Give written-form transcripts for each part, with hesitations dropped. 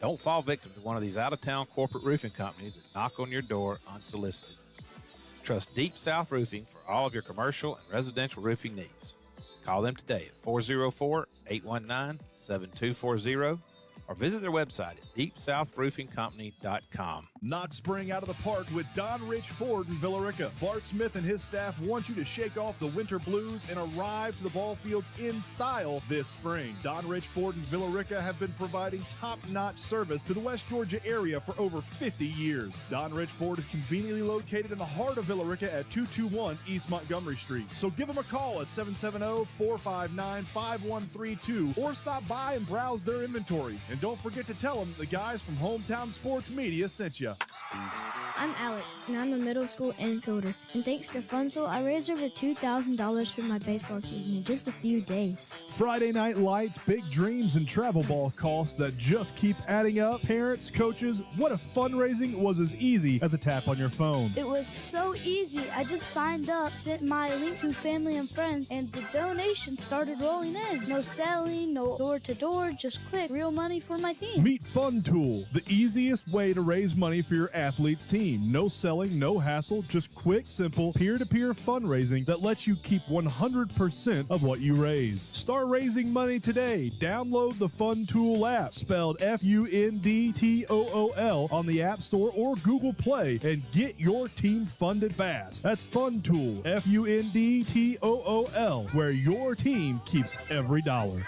Don't fall victim to one of these out-of-town corporate roofing companies that knock on your door unsolicited. Trust Deep South Roofing for all of your commercial and residential roofing needs. Call them today at 404-819-7240 or visit their website at deepsouthroofingcompany.com. Knock spring out of the park with Don Rich Ford in Villa Rica. Bart Smith and his staff want you to shake off the winter blues and arrive to the ball fields in style this spring. Don Rich Ford and Villa Rica have been providing top-notch service to the West Georgia area for over 50 years. Don Rich Ford is conveniently located in the heart of Villa Rica at 221 East Montgomery Street. So give them a call at 770-459-5132 or stop by and browse their inventory. And don't forget to tell them the guys from Hometown Sports Media sent you. I'm Alex, and I'm a middle school infielder. And thanks to Funsel, I raised over $2,000 for my baseball season in just a few days. Friday night lights, big dreams, and travel ball costs that just keep adding up. Parents, coaches, what if fundraising was as easy as a tap on your phone? It was so easy. I just signed up, sent my link to family and friends, and the donations started rolling in. No selling, no door-to-door, just quick, real money for my team. Meet FunTool, the easiest way to raise money for your athlete's team. No selling, no hassle, just quick, simple, peer-to-peer fundraising that lets you keep 100% of what you raise. Start raising money today. Download the FunTool app, spelled FUNDTOOL, on the App Store or Google Play, and get your team funded fast. That's FunTool, FUNDTOOL, where your team keeps every dollar.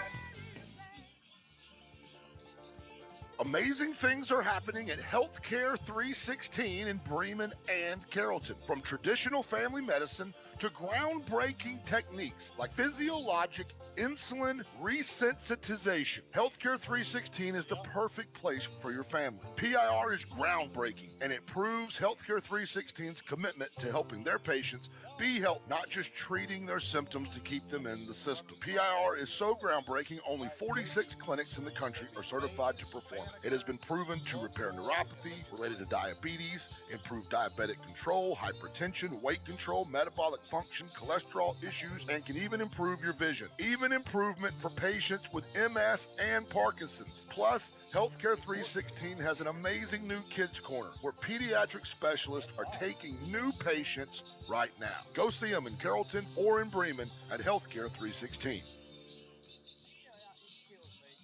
Amazing things are happening at Healthcare 316 in Bremen and Carrollton. From traditional family medicine to groundbreaking techniques like physiologic insulin resensitization, Healthcare 316 is the perfect place for your family. PIR is groundbreaking, and it proves Healthcare 316's commitment to helping their patients be helped, not just treating their symptoms to keep them in the system. PIR is so groundbreaking, only 46 clinics in the country are certified to perform it. It has been proven to repair neuropathy related to diabetes, improve diabetic control, hypertension, weight control, metabolic function, cholesterol issues, and can even improve your vision. Even improvement for patients with MS and Parkinson's. Plus, Healthcare 316 has an amazing new kids corner where pediatric specialists are taking new patients right now. Go see them in Carrollton or in Bremen at Healthcare 316.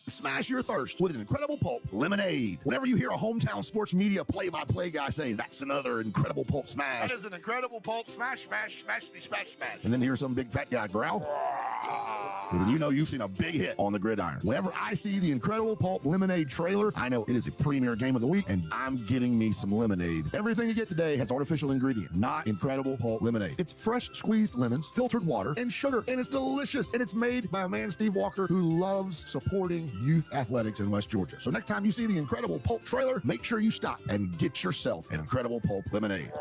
Smash your thirst with an Incredible Pulp lemonade. Whenever you hear a Hometown Sports Media play-by-play guy say, "That's another Incredible Pulp smash," That is an Incredible Pulp smash, smash, smash, smash, smash. and then hear some big fat guy growl, well, then you know you've seen a big hit on the gridiron. Whenever I see the Incredible Pulp lemonade trailer, I know it is a premier game of the week, and I'm getting me some lemonade. Everything you get today has artificial ingredient, not Incredible Pulp lemonade. It's fresh squeezed lemons, filtered water, and sugar, and it's delicious. And it's made by a man, Steve Walker, who loves supporting youth athletics in West Georgia. So next time you see the Incredible Pulp trailer, make sure you stop and get yourself an Incredible Pulp lemonade.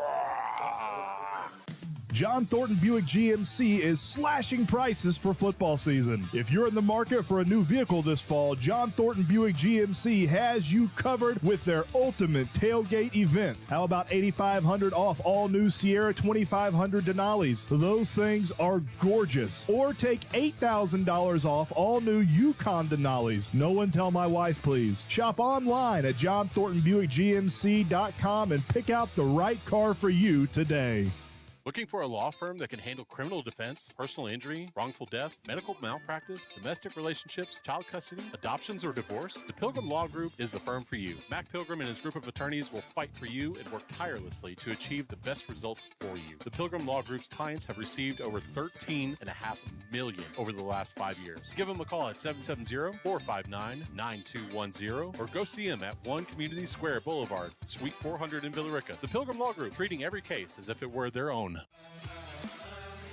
John Thornton Buick GMC is slashing prices for football season. If you're in the market for a new vehicle this fall, John Thornton Buick GMC has you covered with their ultimate tailgate event. How about $8,500 off all new Sierra 2500 Denali's? Those things are gorgeous. Or take $8,000 off all new Yukon Denali's. No one tell my wife, please. Shop online at johnthorntonbuickgmc.com and pick out the right car for you today. Looking for a law firm that can handle criminal defense, personal injury, wrongful death, medical malpractice, domestic relationships, child custody, adoptions, or divorce? The Pilgrim Law Group is the firm for you. Mac Pilgrim and his group of attorneys will fight for you and work tirelessly to achieve the best result for you. The Pilgrim Law Group's clients have received over $13.5 million over the last 5 years. Give them a call at 770-459-9210 or go see them at 1 Community Square Boulevard, Suite 400 in Villa Rica. The Pilgrim Law Group, treating every case as if it were their own.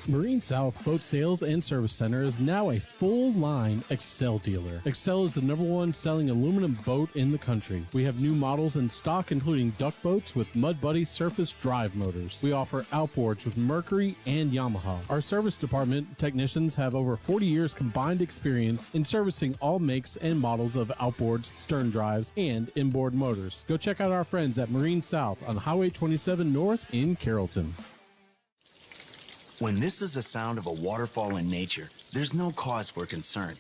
Marine South Boat Sales and Service Center is now a full-line Excel dealer. Excel is the #1 selling aluminum boat in the country. We have new models in stock, including duck boats with Mud Buddy surface drive motors. We offer outboards with Mercury and Yamaha. Our service department technicians have over 40 years combined experience in servicing all makes and models of outboards, stern drives, and inboard motors. Go check out our friends at Marine South on Highway 27 North in Carrollton. When this is the sound of a waterfall in nature, there's no cause for concern.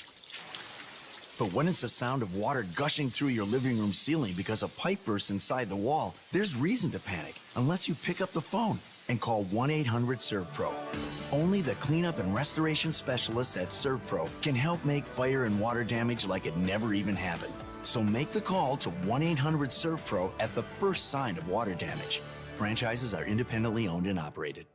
But when it's the sound of water gushing through your living room ceiling because a pipe bursts inside the wall, there's reason to panic unless you pick up the phone and call 1-800-SERVPRO. Only the cleanup and restoration specialists at ServPro can help make fire and water damage like it never even happened. So make the call to 1-800-SERVPRO at the first sign of water damage. Franchises are independently owned and operated.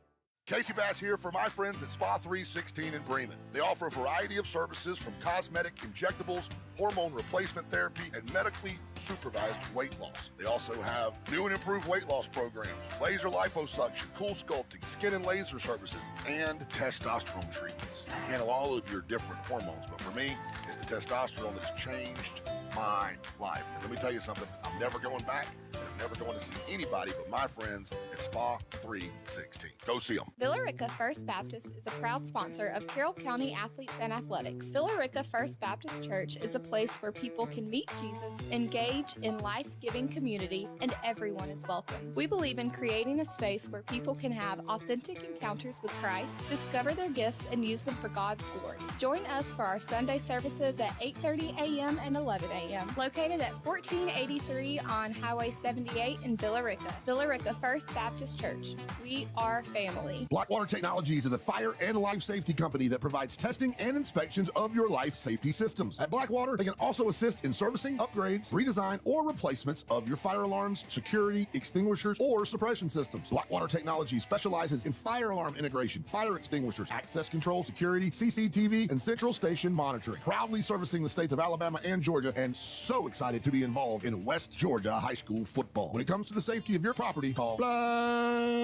Casey Bass here for my friends at Spa 316 in Bremen. They offer a variety of services from cosmetic, injectables, hormone replacement therapy, and medically supervised weight loss. They also have new and improved weight loss programs, laser liposuction, cool sculpting, skin and laser services, and testosterone treatments. You handle all of your different hormones, but for me, it's the testosterone that has changed my life. And let me tell you something, I'm never going back, and I'm never going to see anybody but my friends at Spa 316. Go see them. Villa Rica First Baptist is a proud sponsor of Carroll County Athletes and Athletics. Villa Rica First Baptist Church is a place where people can meet Jesus, engage in life-giving community, and everyone is welcome. We believe in creating a space where people can have authentic encounters with Christ, discover their gifts, and use them for God's glory. Join us for our Sunday services at 8:30 a.m. and 11 a.m. located at 1483 on Highway 78 in Villa Rica. Villa Rica First Baptist Church. We are family. Blackwater Technologies is a fire and life safety company that provides testing and inspections of your life safety systems. At Blackwater, they can also assist in servicing, upgrades, redesign, or replacements of your fire alarms, security, extinguishers, or suppression systems. Blackwater Technologies specializes in fire alarm integration, fire extinguishers, access control, security, CCTV, and central station monitoring. Proudly servicing the states of Alabama and Georgia, and so excited to be involved in West Georgia high school football. When it comes to the safety of your property, call Blackwater.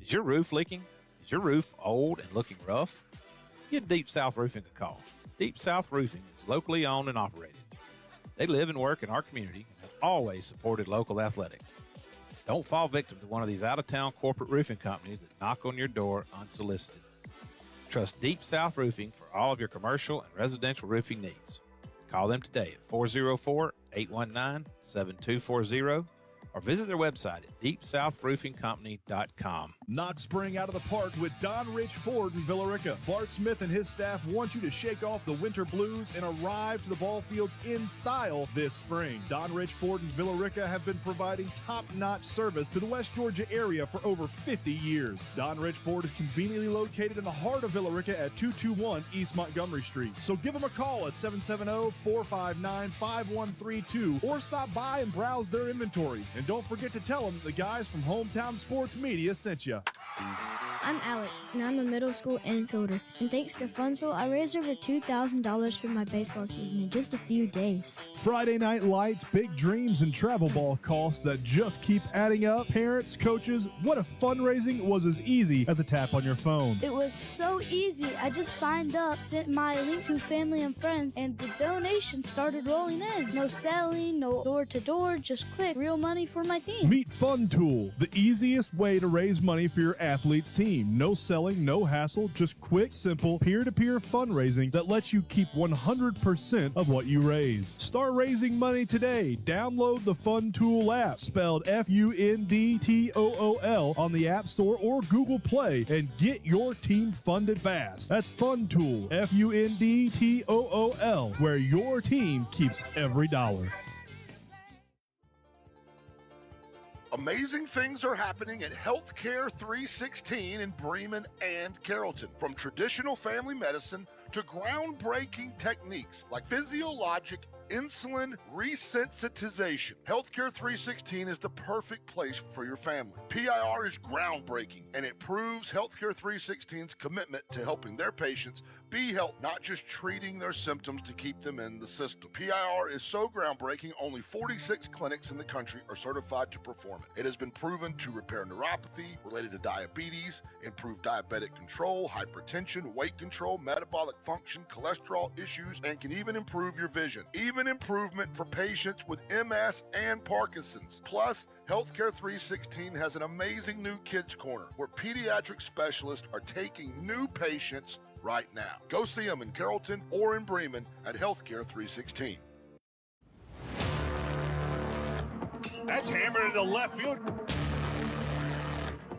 Is your roof leaking? Is your roof old and looking rough? Give Deep South Roofing a call. Deep South Roofing is locally owned and operated. They live and work in our community and have always supported local athletics. Don't fall victim to one of these out-of-town corporate roofing companies that knock on your door unsolicited. Trust Deep South Roofing for all of your commercial and residential roofing needs. Call them today at 404-819-7240 or visit their website at deepsouthroofingcompany.com. Knock spring out of the park with Don Rich Ford in Villa Rica. Bart Smith and his staff want you to shake off the winter blues and arrive to the ball fields in style this spring. Don Rich Ford and Villa Rica have been providing top-notch service to the West Georgia area for over 50 years. Don Rich Ford is conveniently located in the heart of Villa Rica at 221 East Montgomery Street. So give them a call at 770-459-5132 or stop by and browse their inventory. And don't forget to tell them the guys from Hometown Sports Media sent you. I'm Alex, and I'm a middle school infielder. And thanks to Funsel, I raised over $2,000 for my baseball season in just a few days. Friday night lights, big dreams, and travel ball costs that just keep adding up. Parents, coaches, what if fundraising was as easy as a tap on your phone? It was so easy. I just signed up, sent my link to family and friends, and the donations started rolling in. No selling, no door-to-door, just quick, real money for my team. Meet FunTool, the easiest way to raise money for your athlete's team. No selling, no hassle, just quick, simple, peer-to-peer fundraising that lets you keep 100% of what you raise. Start raising money today. Download the FunTool app, spelled FUNDTOOL, on the App Store or Google Play, and get your team funded fast. That's FunTool, FUNDTOOL, where your team keeps every dollar. Amazing things are happening at Healthcare 316 in Bremen and Carrollton. From traditional family medicine to groundbreaking techniques like physiologic insulin resensitization, Healthcare 316 is the perfect place for your family. PIR is groundbreaking, and it proves Healthcare 316's commitment to helping their patients be healthy, not just treating their symptoms to keep them in the system. PIR is so groundbreaking, only 46 clinics in the country are certified to perform it. It has been proven to repair neuropathy related to diabetes, improve diabetic control, hypertension, weight control, metabolic function, cholesterol issues, and can even improve your vision. Even improvement for patients with MS and Parkinson's. Plus, Healthcare 316 has an amazing new kids corner where pediatric specialists are taking new patients right now. Go see them in Carrollton or in Bremen at Healthcare 316. That's hammered into left field.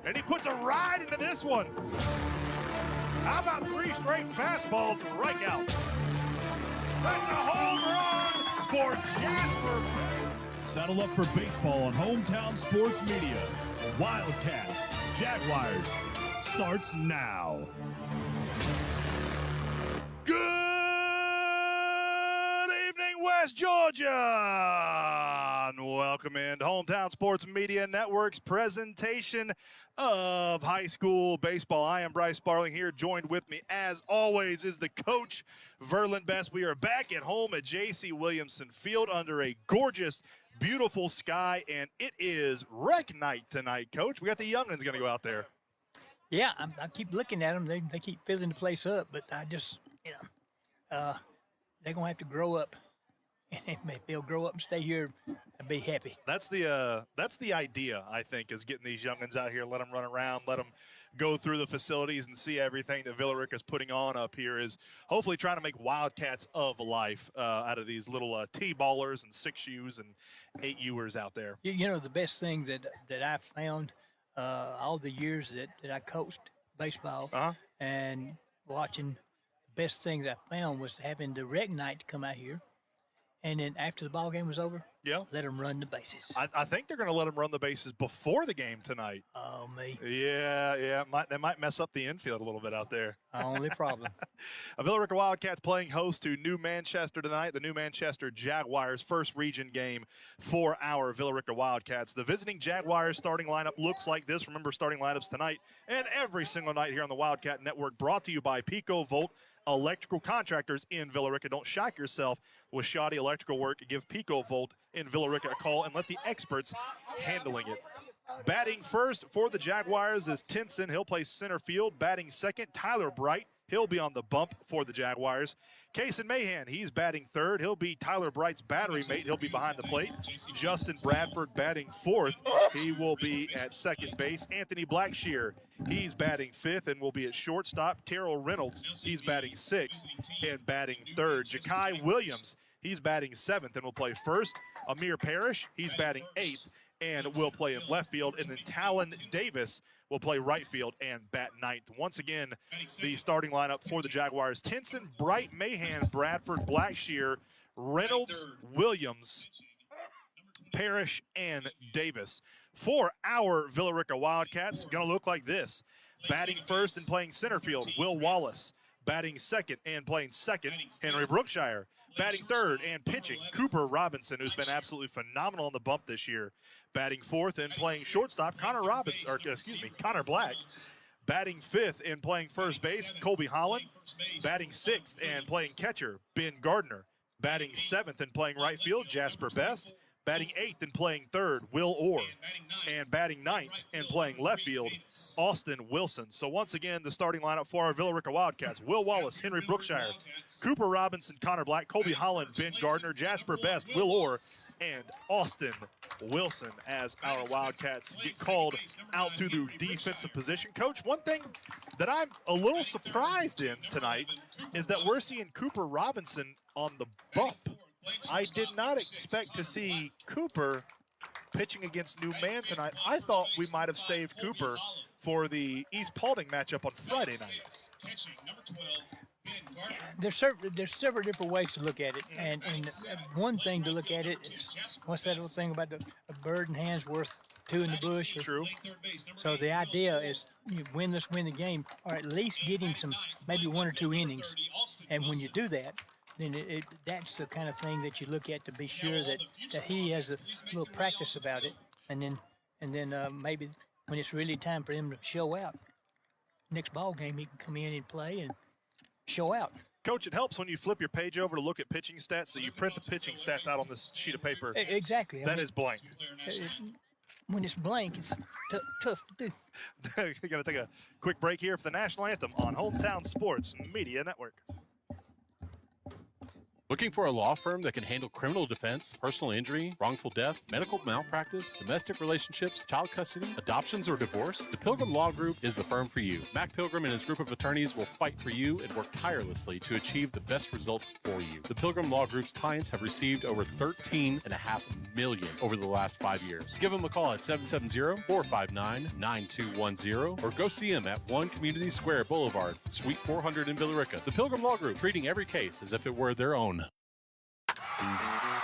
And he puts a ride into this one. How about 3 straight fastballs to strike out? That's a home run for Jasper. Saddle up for baseball on Hometown Sports Media. Wildcats, Jaguars starts now. Good evening, West Georgia, and welcome into Hometown Sports Media Network's presentation of high school baseball. I am Bryce Sparling here. Joined with me, as always, is the coach, Verlin Best. We are back at home at J.C. Williamson Field under a gorgeous, beautiful sky, and it is rec night tonight, Coach. We got the young'uns going to go out there. Yeah, I keep looking at them. They keep filling the place up, but I just, they're going to have to grow up. And if they'll grow up and stay here, I'd be happy. That's the idea, I think, is getting these young'uns out here, let them run around, let them go through the facilities and see everything that Villa Rica is putting on up here, is hopefully trying to make Wildcats of life out of these little T-ballers and 6Us and 8U'ers out there. You know, the best thing that I found all the years that I coached baseball and watching, the best thing that I found was having the rec night to come out here. And then after the ball game was over, let them run the bases. I think they're going to let them run the bases before the game tonight. Oh, me. Yeah. They might mess up the infield a little bit out there. Only problem. Villa Rica Wildcats playing host to New Manchester tonight, the New Manchester Jaguars, first region game for our Villa Rica Wildcats. The visiting Jaguars starting lineup looks like this. Remember, starting lineups tonight and every single night here on the Wildcat Network, brought to you by Pico Volt Electrical Contractors in Villa Rica. Don't shock yourself with shoddy electrical work. Give Pico Volt in Villa Rica a call and let the experts handling it. Batting first for the Jaguars is Tinson. He'll play center field. Batting second, Tyler Bright. He'll be on the bump for the Jaguars. Kason Mahan, he's batting third. He'll be Tyler Bright's battery mate. He'll be behind the plate. Justin Bradford batting fourth. He will be at second base. Anthony Blackshear, he's batting fifth and will be at shortstop. Terrell Reynolds, he's batting sixth and batting third. Ja'Kai Williams, he's batting seventh and will play first. Amir Parrish, he's batting eighth and will play in left field. And then Talon Davis will play right field and bat ninth. Once again, the starting lineup for the Jaguars: Tinson, Bright, Mahan, Bradford, Blackshear, Reynolds, Williams, Parrish, and Davis. For our Villa Rica Wildcats, going to look like this. Batting first and playing center field, Will Wallace. Batting second and playing second, Henry Brookshire. Batting third and pitching, Cooper Robinson, who's been absolutely phenomenal on the bump this year. Batting fourth and playing shortstop, Connor Black. Batting fifth and playing first base, Colby Holland. Batting sixth and playing catcher, Ben Gardner. Batting seventh and playing right field, Jasper Best. Batting eighth and playing third, Will Orr. And batting ninth and playing left field, Austin Wilson. So once again, the starting lineup for our Villa Rica Wildcats: Will Wallace, Henry Brookshire, Cooper Robinson, Connor Black, Colby Holland, Ben Gardner, Jasper Best, Will Orr, and Austin Wilson as our Wildcats get called out to the defensive position. Coach, one thing that I'm a little surprised in tonight is that we're seeing Cooper Robinson on the bump. I did not expect to see Cooper pitching against New Man tonight. I thought we might have saved Cooper for the East Paulding matchup on Friday night. There's several different ways to look at it, and one thing to look at it is, what's that little thing about a bird in hand's worth two in the bush? True. So the idea is, you win the game, or at least get him some, maybe 1 or 2 innings, and when you do that, then that's the kind of thing that you look at to be sure that he has a little practice about it, and then maybe when it's really time for him to show out, next ball game he can come in and play and show out. Coach, it helps when you flip your page over to look at pitching stats that you print the pitching stats out on this sheet of paper. Exactly. That is blank. When it's blank, it's tough to do. We're going to take a quick break here for the national anthem on Hometown Sports Media Network. Looking for a law firm that can handle criminal defense, personal injury, wrongful death, medical malpractice, domestic relationships, child custody, adoptions, or divorce? The Pilgrim Law Group is the firm for you. Mac Pilgrim and his group of attorneys will fight for you and work tirelessly to achieve the best result for you. The Pilgrim Law Group's clients have received over $13.5 million over the last 5 years. Give them a call at 770-459-9210 or go see them at 1 Community Square Boulevard, Suite 400 in Villa Rica. The Pilgrim Law Group, treating every case as if it were their own.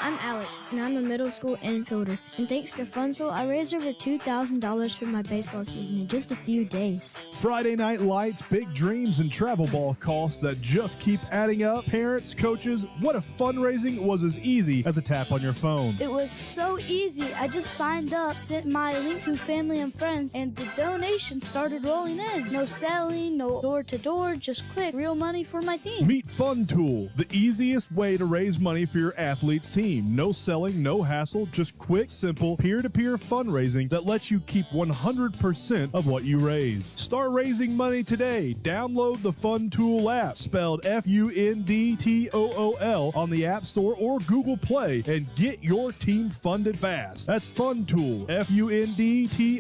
I'm Alex, and I'm a middle school infielder. And thanks to Funzel, I raised over $2,000 for my baseball season in just a few days. Friday night lights, big dreams, and travel ball costs that just keep adding up. Parents, coaches, what if fundraising was as easy as a tap on your phone? It was so easy. I just signed up, sent my link to family and friends, and the donation started rolling in. No selling, no door-to-door, just quick, real money for my team. Meet FunTool, the easiest way to raise money for your athlete's team. No selling, no hassle, just quick, simple, peer-to-peer fundraising that lets you keep 100% of what you raise. Start raising money today. Download the FunTool app, spelled FUNDTOOL, on the App Store or Google Play, and get your team funded fast. That's FunTool,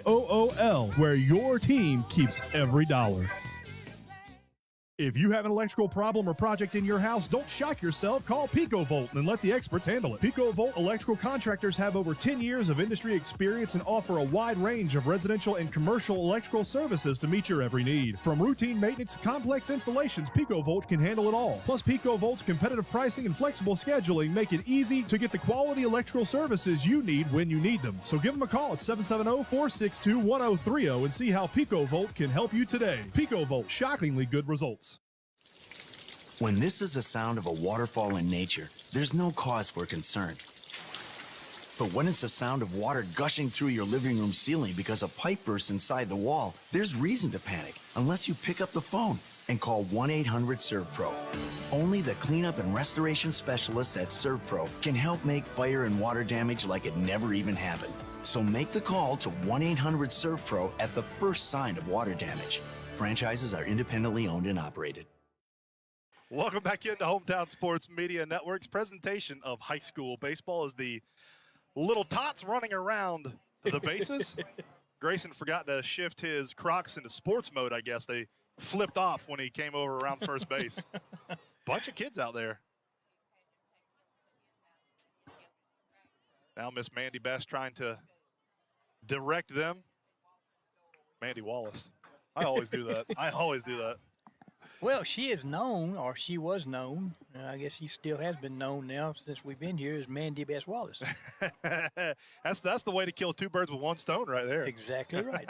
FUNDTOOL, where your team keeps every dollar. If you have an electrical problem or project in your house, don't shock yourself. Call PicoVolt and let the experts handle it. PicoVolt electrical contractors have over 10 years of industry experience and offer a wide range of residential and commercial electrical services to meet your every need. From routine maintenance to complex installations, PicoVolt can handle it all. Plus, PicoVolt's competitive pricing and flexible scheduling make it easy to get the quality electrical services you need when you need them. So give them a call at 770-462-1030 and see how PicoVolt can help you today. PicoVolt, shockingly good results. When this is the sound of a waterfall in nature, there's no cause for concern. But when it's the sound of water gushing through your living room ceiling because a pipe bursts inside the wall, there's reason to panic unless you pick up the phone and call 1-800-SERVPRO. Only the cleanup and restoration specialists at ServPro can help make fire and water damage like it never even happened. So make the call to 1-800-SERVPRO at the first sign of water damage. Franchises are independently owned and operated. Welcome back into Hometown Sports Media Network's presentation of high school baseball as the little tots running around the bases. Grayson forgot to shift his Crocs into sports mode, I guess. They flipped off when he came over around first base. Bunch of kids out there. Now Miss Mandy Best trying to direct them. Mandy Wallace. I always do that. I always do that. Well, she is known, or she was known, and I guess she still has been known now since we've been here, as Mandy Best Wallace. That's the way to kill two birds with one stone right there. Exactly right.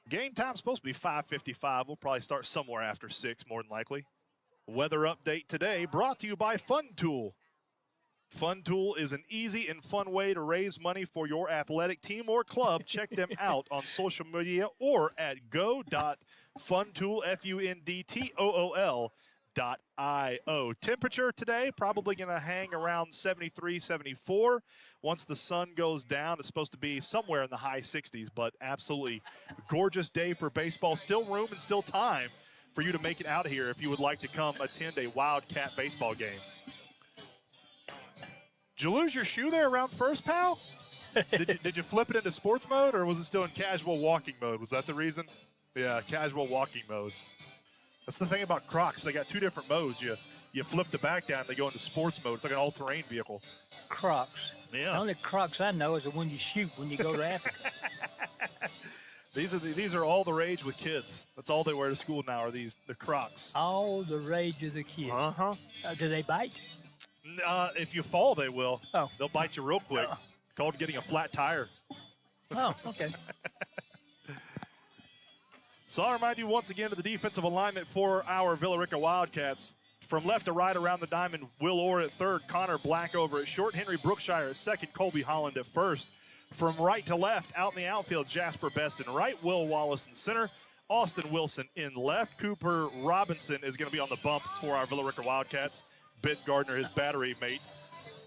Game time's supposed to be 5:55. We'll probably start somewhere after 6, more than likely. Weather update today brought to you by FunTool. FunTool is an easy and fun way to raise money for your athletic team or club. Check them out on social media or at go.funtool, FUNDTOOL.io. Temperature today probably going to hang around 73, 74. Once the sun goes down, it's supposed to be somewhere in the high 60s, but absolutely gorgeous day for baseball. Still room and still time for you to make it out here if you would like to come attend a Wildcat baseball game. Did you lose your shoe there around first, pal? Did you flip it into sports mode, or was it still in casual walking mode? Was that the reason? Yeah, casual walking mode. That's the thing about Crocs. They got two different modes. You flip the back down, they go into sports mode. It's like an all-terrain vehicle. Crocs. Yeah. The only Crocs I know is the one you shoot when you go to Africa. These are all the rage with kids. That's all they wear to school now are the Crocs. All the rage of the kids. Uh-huh. Do they bite? If you fall, they will. Oh. They'll bite you real quick. Called getting a flat tire. Oh, okay. So I'll remind you once again of the defensive alignment for our Villa Rica Wildcats. From left to right around the diamond, Will Orr at third, Connor Black over at short, Henry Brookshire at second, Colby Holland at first. From right to left, out in the outfield, Jasper Best in right, Will Wallace in center, Austin Wilson in left. Cooper Robinson is going to be on the bump for our Villa Rica Wildcats. Ben Gardner, his battery mate,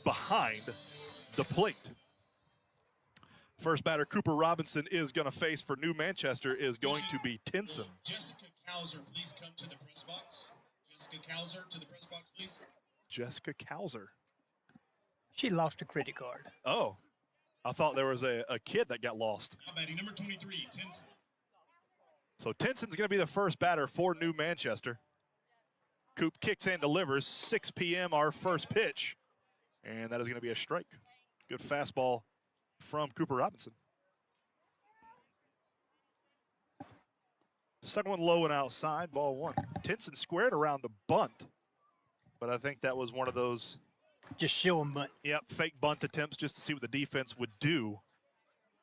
behind the plate. First batter, Cooper Robinson, is going to face for New Manchester is going to be Tinson. Jessica Kauser, please come to the press box. Jessica Kauser to the press box, please. Jessica Kauser. She lost a credit card. Oh, I thought there was a kid that got lost. Now batting number 23, Tinson. So Tinson's going to be the first batter for New Manchester. Coop kicks and delivers. 6 p.m. our first pitch. And that is going to be a strike. Good fastball from Cooper Robinson. Second one low and outside, ball one. Tinson squared around the bunt. but I think that was one of those. Just show them, but. Yep, fake bunt attempts just to see what the defense would do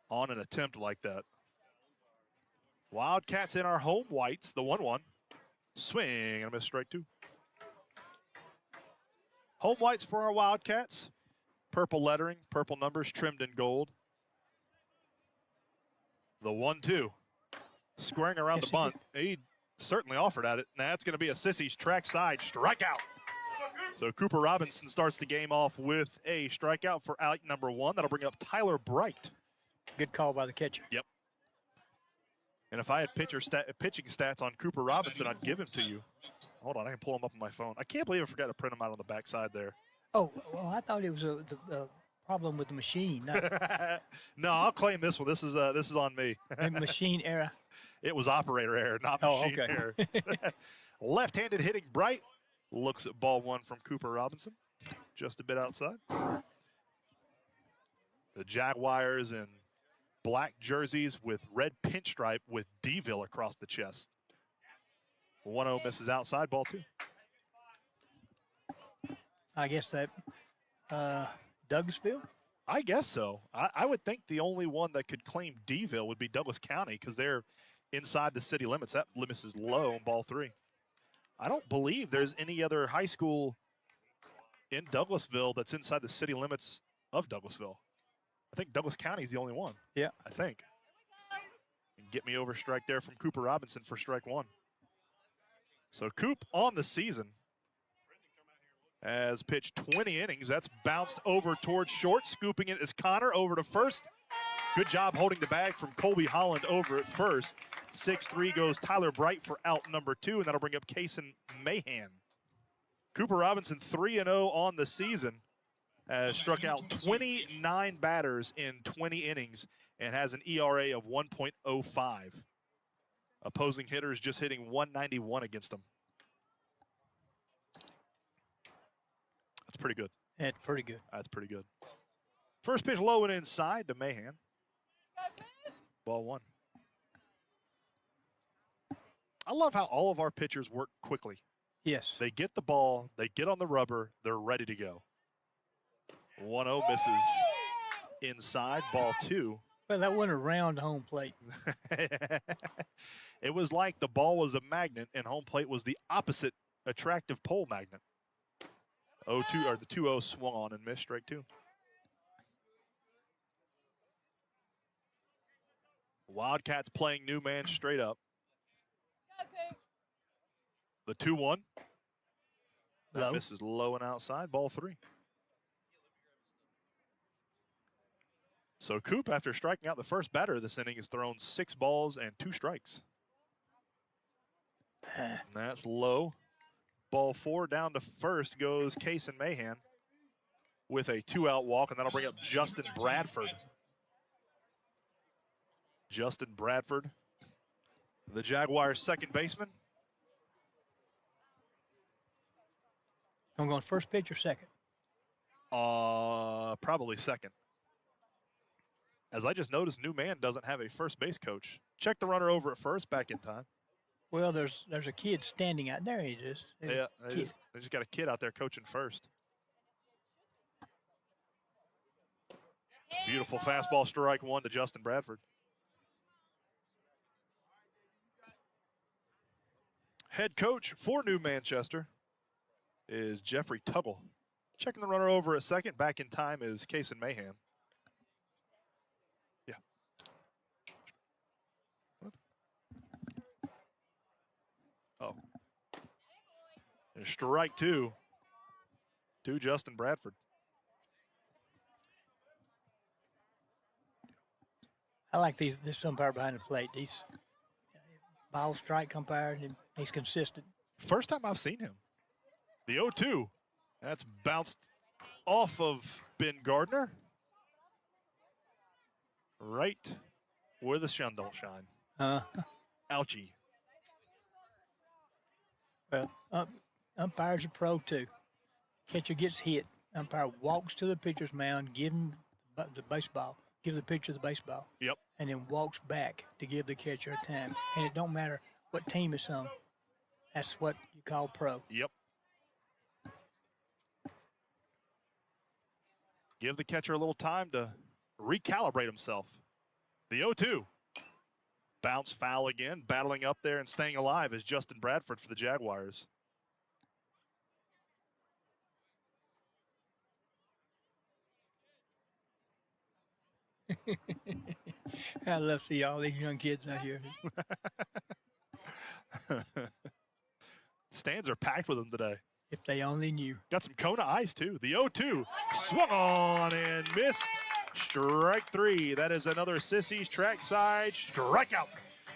on an attempt like that. Wildcats in our home whites, the 1-1. Swing and a miss, strike 2. Home whites for our Wildcats. Purple lettering, purple numbers trimmed in gold. The 1-2. Squaring around the bunt. He certainly offered at it. And that's going to be a Sissy's track side strikeout. So Cooper Robinson starts the game off with a strikeout for out number 1. That'll bring up Tyler Bright. Good call by the catcher. Yep. And if I had pitching stats on Cooper Robinson, I'd give him to you. Hold on, I can pull them up on my phone. I can't believe I forgot to print them out on the backside there. Oh, well, I thought it was a problem with the machine. No, I'll claim this one. This is on me. Machine error. It was operator error, not machine error. Left-handed hitting Bright. Looks at ball 1 from Cooper Robinson. Just a bit outside. The Jaguars in black jerseys with red pinstripe with Deville across the chest. 1-0 misses outside, ball 2. I guess that Douglasville? I guess so. I would think the only one that could claim Deville would be Douglas County because they're inside the city limits. That limit is low on ball 3. I don't believe there's any other high school in Douglasville that's inside the city limits of Douglasville. I think Douglas County is the only one. Yeah. I think. And get me over strike there from Cooper Robinson for strike 1. So Coop on the season has pitched 20 innings. That's bounced over towards short. Scooping it is Connor over to first. Good job holding the bag from Colby Holland over at first. 6-3 goes Tyler Bright for out number 2, and that'll bring up Kason Mahan. Cooper Robinson 3-0 on the season. Has struck out 29 batters in 20 innings and has an ERA of 1.05. Opposing hitters just hitting 191 against him. That's pretty good. That's pretty good. That's pretty good. First pitch low and inside to Mahan. Ball 1. I love how all of our pitchers work quickly. Yes. They get the ball, they get on the rubber, they're ready to go. 1-0 misses inside, ball 2. Well, that wasn't around home plate. It was like the ball was a magnet and home plate was the opposite attractive pole magnet. 0-2, or the 2-0 swung on and missed, strike 2. Wildcats playing new man straight up. The 2-1. That misses low and outside, ball 3. So Coop, after striking out the first batter of this inning, has thrown 6 balls and 2 strikes. And that's low. Ball 4 down to first goes Kason Mahan with a 2-out walk, and that'll bring up Justin Bradford. Justin Bradford, the Jaguars' second baseman. I'm going first pitch or second? Probably second. As I just noticed, new man doesn't have a first base coach. Check the runner over at first, back in time. Well, there's a kid standing out there. He just Yeah, they just got a kid out there coaching first. Beautiful fastball, strike 1 to Justin Bradford. Head coach for New Manchester is Jeffrey Tuggle. Checking the runner over at second, back in time is Kason Mahan. Yeah. What? Oh. And strike 2 to Justin Bradford. I like this umpire behind the plate. He's ball strike umpire, and he's consistent. First time I've seen him. The 0-2. That's bounced off of Ben Gardner. Right where the sun don't shine. Ouchie. Well, umpire's a pro too. Catcher gets hit. Umpire walks to the pitcher's mound, give him the baseball, give the pitcher the baseball. Yep. And then walks back to give the catcher a time. And it don't matter what team it's on. That's what you call pro. Yep. Give the catcher a little time to recalibrate himself. The 0-2. Bounce foul again. Battling up there and staying alive is Justin Bradford for the Jaguars. I love to see all these young kids out here. Stands are packed with them today. If they only knew. Got some Kona ice, too. The 0-2 swung on and missed. Strike three. That is another Sissies trackside strikeout.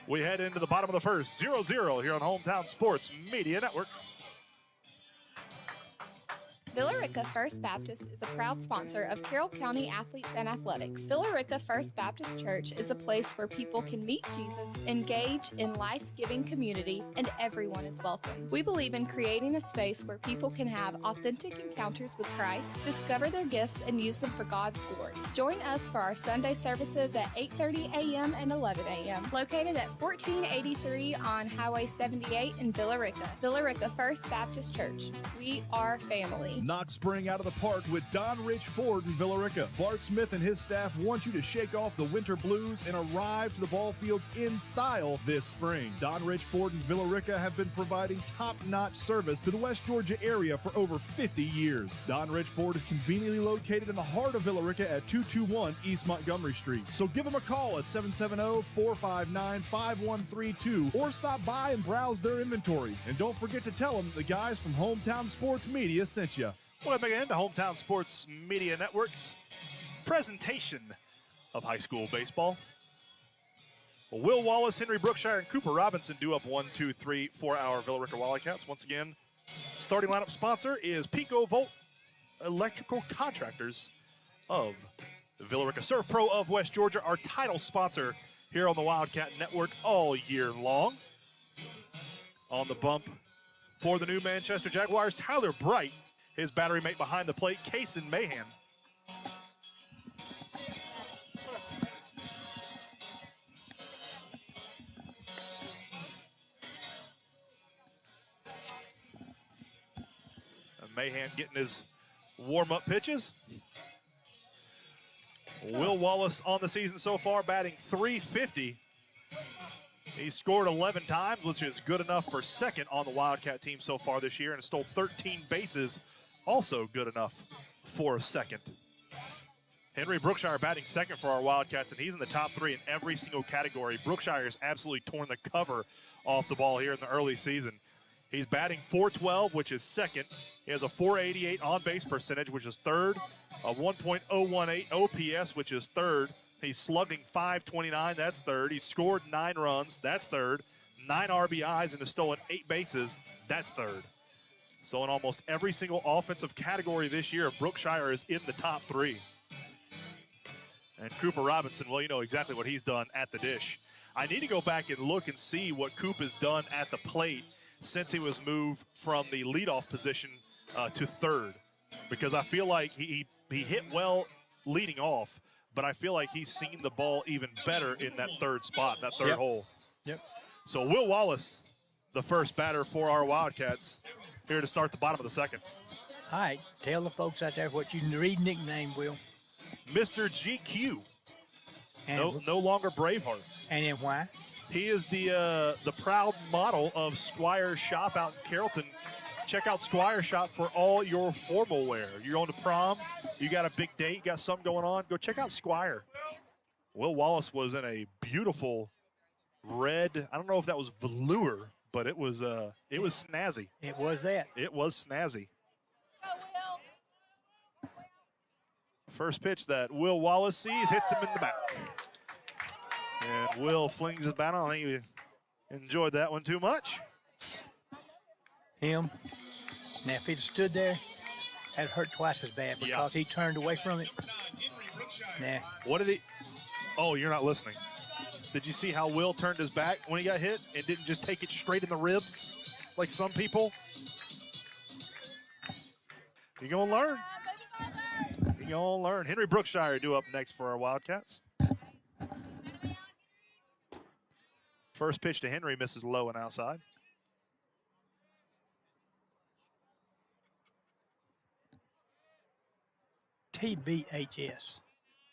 We head into the bottom of the first. 0-0 here on Hometown Sports Media Network. Villa Rica First Baptist is a proud sponsor of Carroll County Athletes and Athletics. Villa Rica First Baptist Church is a place where people can meet Jesus, engage in life-giving community, and everyone is welcome. We believe in creating a space where people can have authentic encounters with Christ, discover their gifts, and use them for God's glory. Join us for our Sunday services at 8:30 a.m. and 11 a.m. located at 1483 on Highway 78 in Villa Rica. Villa Rica First Baptist Church. We are family. Knock spring out of the park with Don Rich Ford in Villa Rica. Bart Smith and his staff want you to shake off the winter blues and arrive to the ball fields in style this spring. Don Rich Ford and Villa Rica have been providing top-notch service to the West Georgia area for over 50 years. Don Rich Ford is conveniently located in the heart of Villa Rica at 221 East Montgomery Street. So give them a call at 770-459-5132 or stop by and browse their inventory. And don't forget to tell them the guys from Hometown Sports Media sent you. Welcome again to Hometown Sports Media Network's presentation of high school baseball. Will Wallace, Henry Brookshire, and Cooper Robinson do up 1-2-3 for our Villa Rica Wildcats. Once again, starting lineup sponsor is Pico Volt Electrical Contractors of the Villa Rica Surf Pro of West Georgia, our title sponsor here on the Wildcat Network all year long. On the bump for the new Manchester Jaguars, Tyler Bright. His battery mate behind the plate, Kaysen Mahan. And Mahan getting his warm-up pitches. Will Wallace on the season so far batting .350. He scored 11 times, which is good enough for second on the Wildcat team so far this year, and stole 13 bases. Also good enough for a second. Henry Brookshire batting second for our Wildcats, and he's in the top three in every single category. Brookshire has absolutely torn the cover off the ball here in the early season. He's batting .412, which is second. He has a .488 on-base percentage, which is third. A 1.018 OPS, which is third. He's slugging .529, that's third. He's scored 9 runs, that's third. 9 RBIs and has stolen 8 bases, that's third. So in almost every single offensive category this year, Brookshire is in the top three. And Cooper Robinson, well, you know exactly what he's done at the dish. I need to go back and look and see what Coop has done at the plate since he was moved from the leadoff position to third. Because I feel like he hit well leading off, but I feel like he's seen the ball even better in that third spot, that third hole. Yep. So Will Wallace, the first batter for our Wildcats, here to start the bottom of the second. All right, tell the folks out there what you read nickname, Will. Mr. GQ. And No longer Braveheart. And then why? He is the proud model of Squire Shop out in Carrollton. Check out Squire Shop for all your formal wear. You're on to prom, you got a big date, you got something going on, go check out Squire. Will Wallace was in a beautiful red, I don't know if that was velour, but it was snazzy. It was that. It was snazzy. First pitch that Will Wallace sees hits him in the back. And Will flings his bat on. I think he enjoyed that one too much. Him. Now, if he'd stood there, that'd hurt twice as bad because he turned away from it. Nah. What did he? Oh, you're not listening. Did you see how Will turned his back when he got hit and didn't just take it straight in the ribs like some people? You're going to learn. You're going to learn. Henry Brookshire due up next for our Wildcats. First pitch to Henry misses low and outside. TBHS.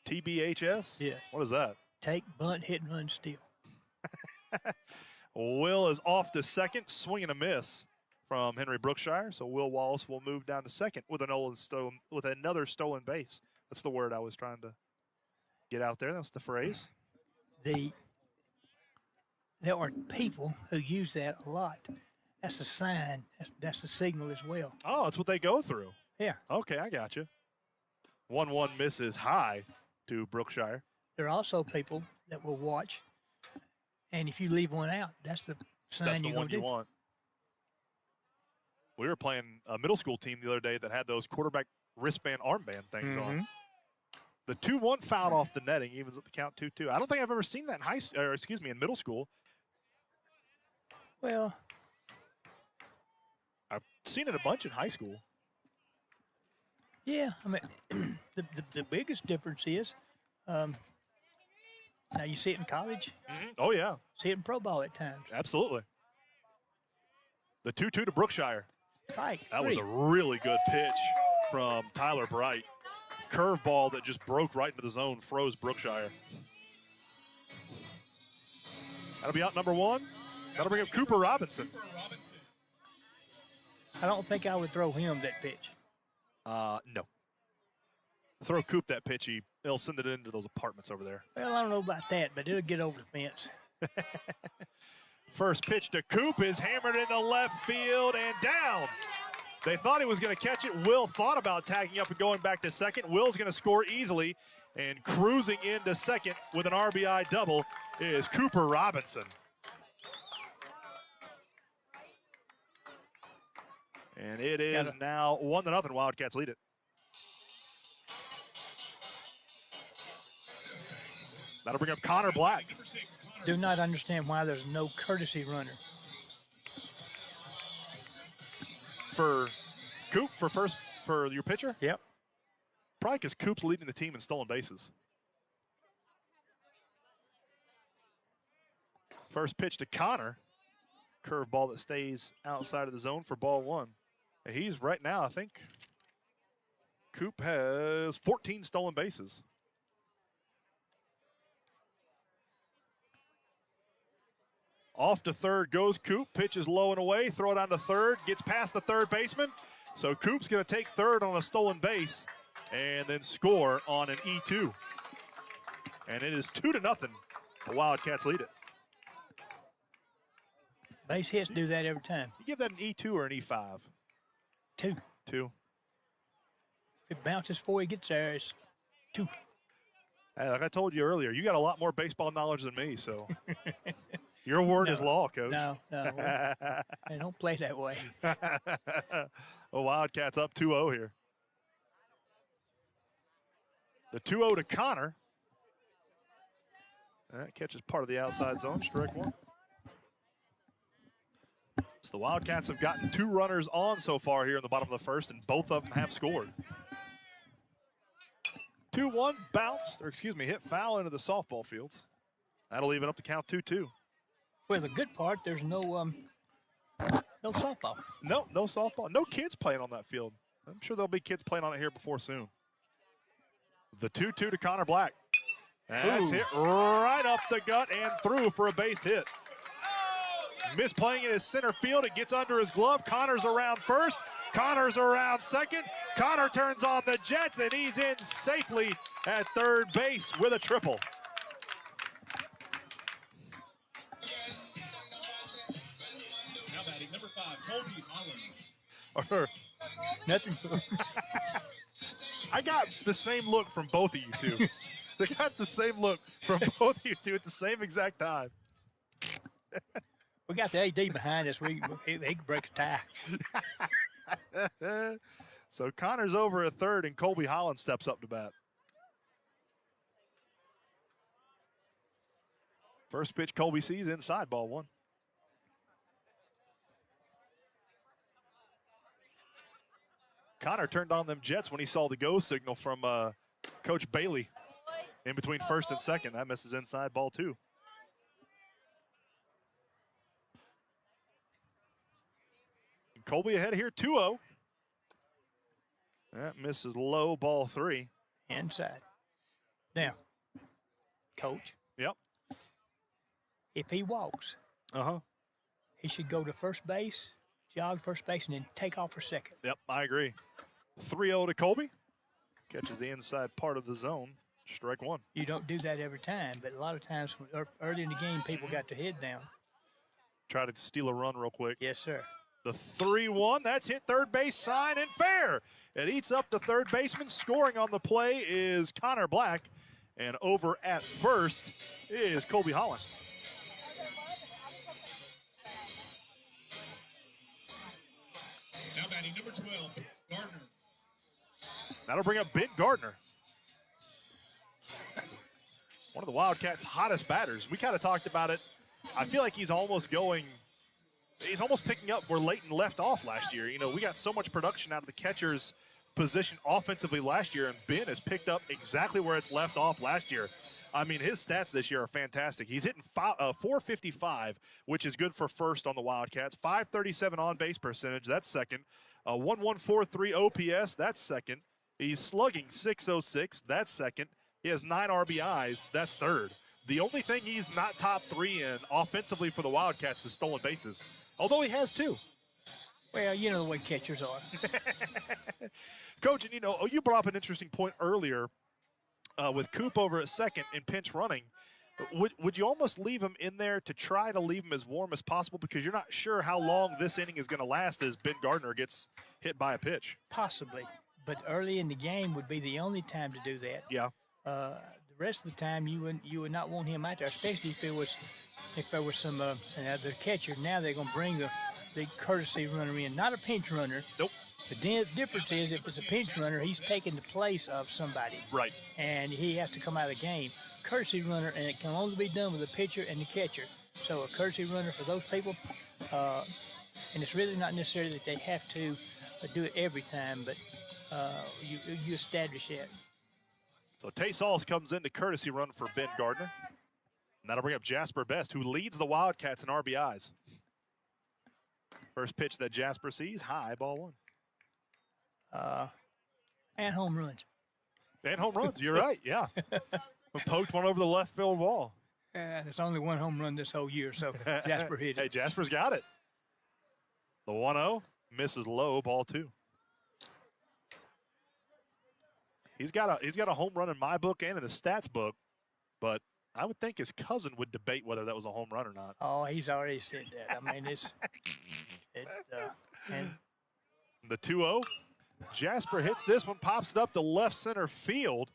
TBHS? Yes. What is that? Take, bunt, hit, and run, steal. Will is off to second, swing and a miss from Henry Brookshire. So Will Wallace will move down to second with another stolen base. That's the word I was trying to get out there. That's the phrase. There are people who use that a lot. That's a sign. That's a signal as well. Oh, that's what they go through. Yeah. Okay, I got you. 1-1 misses high to Brookshire. There are also people that will watch, and if you leave one out, that's the sign That's the you're one going to you do. want. We were playing a middle school team the other day that had those quarterback wristband, armband things on. The 2-1 foul off the netting evens up the count 2-2. I don't think I've ever seen that in middle school. Well, I've seen it a bunch in high school. yeah. I mean, the biggest difference is now you see it in college. Oh, yeah. See it in pro ball at times. Absolutely. The 2-2 to Brookshire. Right. That was a really good pitch from Tyler Bright. Curveball that just broke right into the zone, froze Brookshire. That'll be out number one. That'll bring up Cooper Robinson. I don't think I would throw him that pitch. No. Throw Coop that pitch, he'll send it into those apartments over there. Well, I don't know about that, but it'll get over the fence. First pitch to Coop is hammered into left field and down. They thought he was going to catch it. Will thought about tagging up and going back to second. Will's going to score easily, and cruising into second with an RBI double is Cooper Robinson. And it is now 1-0. Wildcats lead it. That'll bring up Connor Black. Do not understand why there's no courtesy runner. For Coop, for your pitcher? Yep. Probably because Coop's leading the team in stolen bases. First pitch to Connor. Curveball that stays outside of the zone for ball one. And he's right now, I think, Coop has 14 stolen bases. Off to third goes Coop. Pitch is low and away. Throw it on to third. Gets past the third baseman. So Coop's going to take third on a stolen base and then score on an E2. And it is 2-0. The Wildcats lead it. Base hits do that every time. You give that an E2 or an E5? Two. Two. If it bounces before he gets there, it's two. Hey, like I told you earlier, you got a lot more baseball knowledge than me, so your word is law, Coach. No. Hey, don't play that way. The Wildcats up 2-0 here. The 2-0 to Connor. That catches part of the outside zone. Strike one. So the Wildcats have gotten 2 runners on so far here in the bottom of the first, and both of them have scored. 2-1 bounce, hit foul into the softball fields. That'll even up the count 2-2. Well, the good part, there's no softball. No softball. No kids playing on that field. I'm sure there'll be kids playing on it here before soon. The 2-2 to Connor Black. That's hit right up the gut and through for a base hit. Misplaying in his center field. It gets under his glove. Connor's around first. Connor's around second. Connor turns on the Jets, and he's in safely at third base with a triple. Now batting number 5, Colby Holland. Nothing. I got the same look from both of you two. They got the same look from both of you two at the same exact time. We got the AD behind us. He can break a tie. So Connor's over at third, and Colby Holland steps up to bat. First pitch Colby sees inside, ball one. Connor turned on them Jets when he saw the go signal from Coach Bailey in between first and second. That misses inside, ball two. Colby ahead here, 2-0. That misses low, ball three. Inside. Now, Coach. Yep. If he walks, Uh-huh. he should go to first base, jog first base, and then take off for second. Yep, I agree. 3-0 to Colby. Catches the inside part of the zone. Strike one. You don't do that every time, but a lot of times early in the game, people got their head down. Try to steal a run real quick. Yes, sir. The 3-1, that's hit third base sign and fair. It eats up the third baseman. Scoring on the play is Connor Black. And over at first is Colby Holland. Now batting number 12, Gardner. That'll bring up Ben Gardner. One of the Wildcats' hottest batters. We kind of talked about it. I feel like he's almost picking up where Leighton left off last year. You know, we got so much production out of the catcher's position offensively last year, and Ben has picked up exactly where it's left off last year. I mean, his stats this year are fantastic. He's hitting 455, which is good for first on the Wildcats. 537 on-base percentage, that's second. 1143 OPS, that's second. He's slugging .606, that's second. He has 9 RBIs, that's third. The only thing he's not top 3 in offensively for the Wildcats is stolen bases, although he has 2. Well, you know the way catchers are. Coach, and you brought up an interesting point earlier with Coop over at second in pinch running. Would you almost leave him in there to try to leave him as warm as possible because you're not sure how long this inning is going to last as Ben Gardner gets hit by a pitch? Possibly, but early in the game would be the only time to do that. Yeah. The rest of the time, you would not want him out there, especially if there was some the catcher. Now they're going to bring the courtesy runner in, not a pinch runner. Nope. The difference is if it's a pinch runner, he's taking the place of somebody. Right. And he has to come out of the game. Courtesy runner, and it can only be done with the pitcher and the catcher. So a courtesy runner for those people, and it's really not necessarily that they have to do it every time, but you establish that. So Tay Sauls comes in to courtesy run for Ben Gardner. And that'll bring up Jasper Best, who leads the Wildcats in RBIs. First pitch that Jasper sees, high, ball one. And home runs. And home runs, you're right, yeah. Poked one over the left field wall. There's only one home run this whole year, so Jasper hit it. Hey, Jasper's got it. The 1-0 misses low, ball 2. He's got a home run in my book and in the stats book, but I would think his cousin would debate whether that was a home run or not. Oh, he's already said that. I mean, and the 2-0. Jasper hits this one, pops it up to left center field.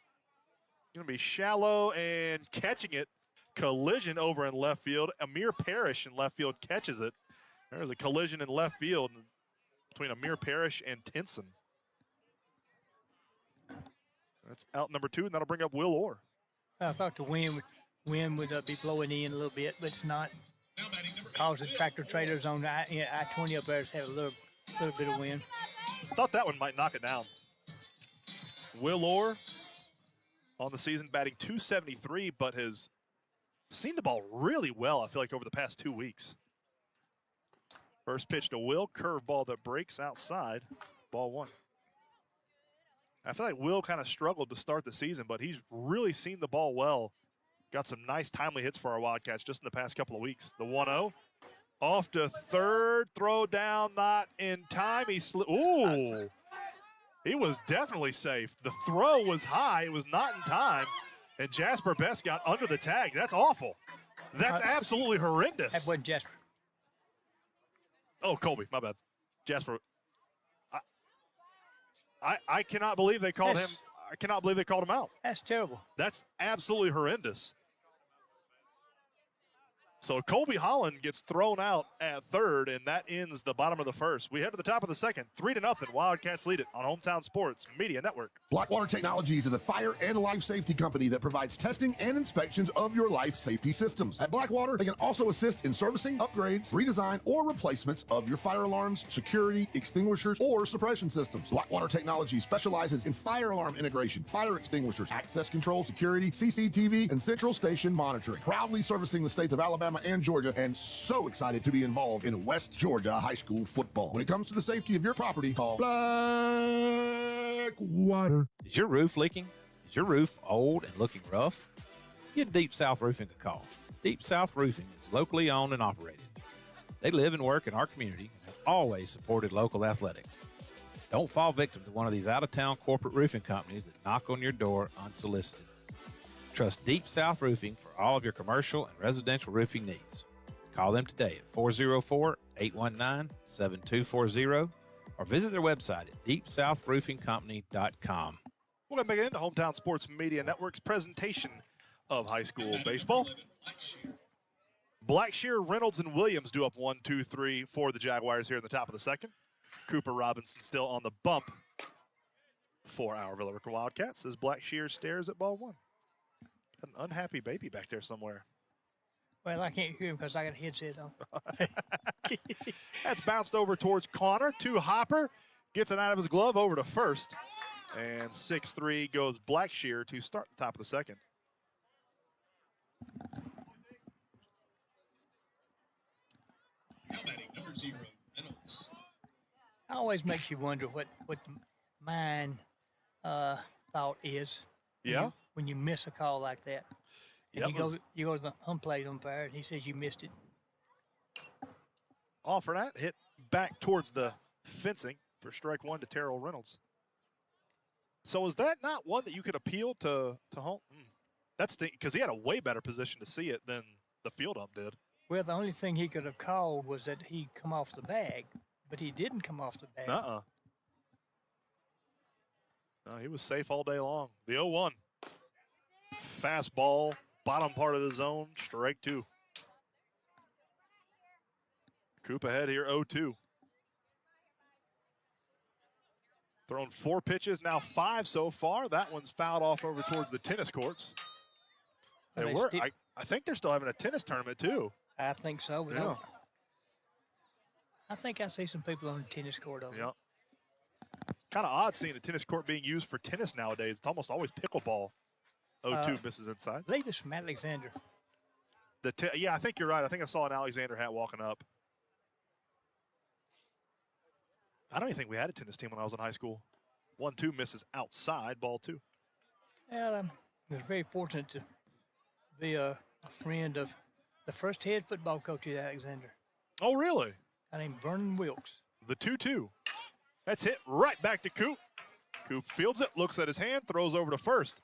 Going to be shallow and catching it. Collision over in left field. Amir Parrish in left field catches it. There's a collision in left field between Amir Parrish and Tinson. That's out number 2, and that'll bring up Will Orr. I thought the wind would be blowing in a little bit, but it's not. Because the tractor trailers on I-20 up there have a little bit of wind. I thought that one might knock it down. Will Orr on the season batting .273, but has seen the ball really well, I feel like, over the past 2 weeks. First pitch to Will, curveball that breaks outside, ball 1. I feel like Will kind of struggled to start the season, but he's really seen the ball well. Got some nice timely hits for our Wildcats just in the past couple of weeks. The 1-0. Off to third, throw down, not in time. Ooh, he was definitely safe. The throw was high, it was not in time, and Jasper Best got under the tag. That's awful. That's absolutely horrendous. That wasn't Jasper. Oh, Colby, my bad. Jasper. I cannot believe they called him. I cannot believe they called him out. That's terrible. That's absolutely horrendous. So Colby Holland gets thrown out at third, and that ends the bottom of the first. We head to the top of the second, 3-0. Wildcats lead it on Hometown Sports Media Network. Blackwater Technologies is a fire and life safety company that provides testing and inspections of your life safety systems. At Blackwater, they can also assist in servicing, upgrades, redesign, or replacements of your fire alarms, security, extinguishers, or suppression systems. Blackwater Technologies specializes in fire alarm integration, fire extinguishers, access control, security, CCTV, and central station monitoring. Proudly servicing the states of Alabama and Georgia, and so excited to be involved in West Georgia high school football. When it comes to the safety of your property, call Blackwater. Is your roof leaking? Is your roof old and looking rough? Give Deep South Roofing a call. Deep South Roofing is locally owned and operated. They live and work in our community and have always supported local athletics. Don't fall victim to one of these out-of-town corporate roofing companies that knock on your door unsolicited. Trust Deep South Roofing for all of your commercial and residential roofing needs. Call them today at 404-819-7240 or visit their website at deepsouthroofingcompany.com. Welcome back into Hometown Sports Media Network's presentation of high school baseball. Blackshear, Reynolds, and Williams do up 1-2-3 for the Jaguars here in the top of the second. Cooper Robinson still on the bump for our Villa Rica Wildcats as Blackshear stares at ball one. An unhappy baby back there somewhere. Well, I can't hear him because I got a headset on. That's bounced over towards Connor to Hopper. Gets it out of his glove over to first. And 6-3 goes Blackshear to start the top of the second. Now batting number 0, Reynolds. It always makes you wonder what the mind thought is. Yeah. When you miss a call like that. And Yep, you go to the home plate umpire, and he says you missed it. All for that. Hit back towards the fencing for strike one to Terrell Reynolds. So is that not one that you could appeal to home? That's because he had a way better position to see it than the field ump did. Well, the only thing he could have called was that he come off the bag, but he didn't come off the bag. No, he was safe all day long. The 0-1. Fastball, bottom part of the zone, strike two. Coop ahead here, 0-2. Thrown 4 pitches, now 5 so far. That one's fouled off over towards the tennis courts. I think they're still having a tennis tournament, too. I think so. Yeah. I think I see some people on the tennis court over. Yeah. Kind of odd seeing a tennis court being used for tennis nowadays. It's almost always pickleball. 0-2 misses inside. I believe it's from Alexander. Yeah, I think you're right. I think I saw an Alexander hat walking up. I don't even think we had a tennis team when I was in high school. 1-2 misses outside, ball 2. Well, I was very fortunate to be a friend of the first head football coach at Alexander. Oh, really? Named Vernon Wilkes. The 2-2. That's hit right back to Coop. Coop fields it, looks at his hand, throws over to first.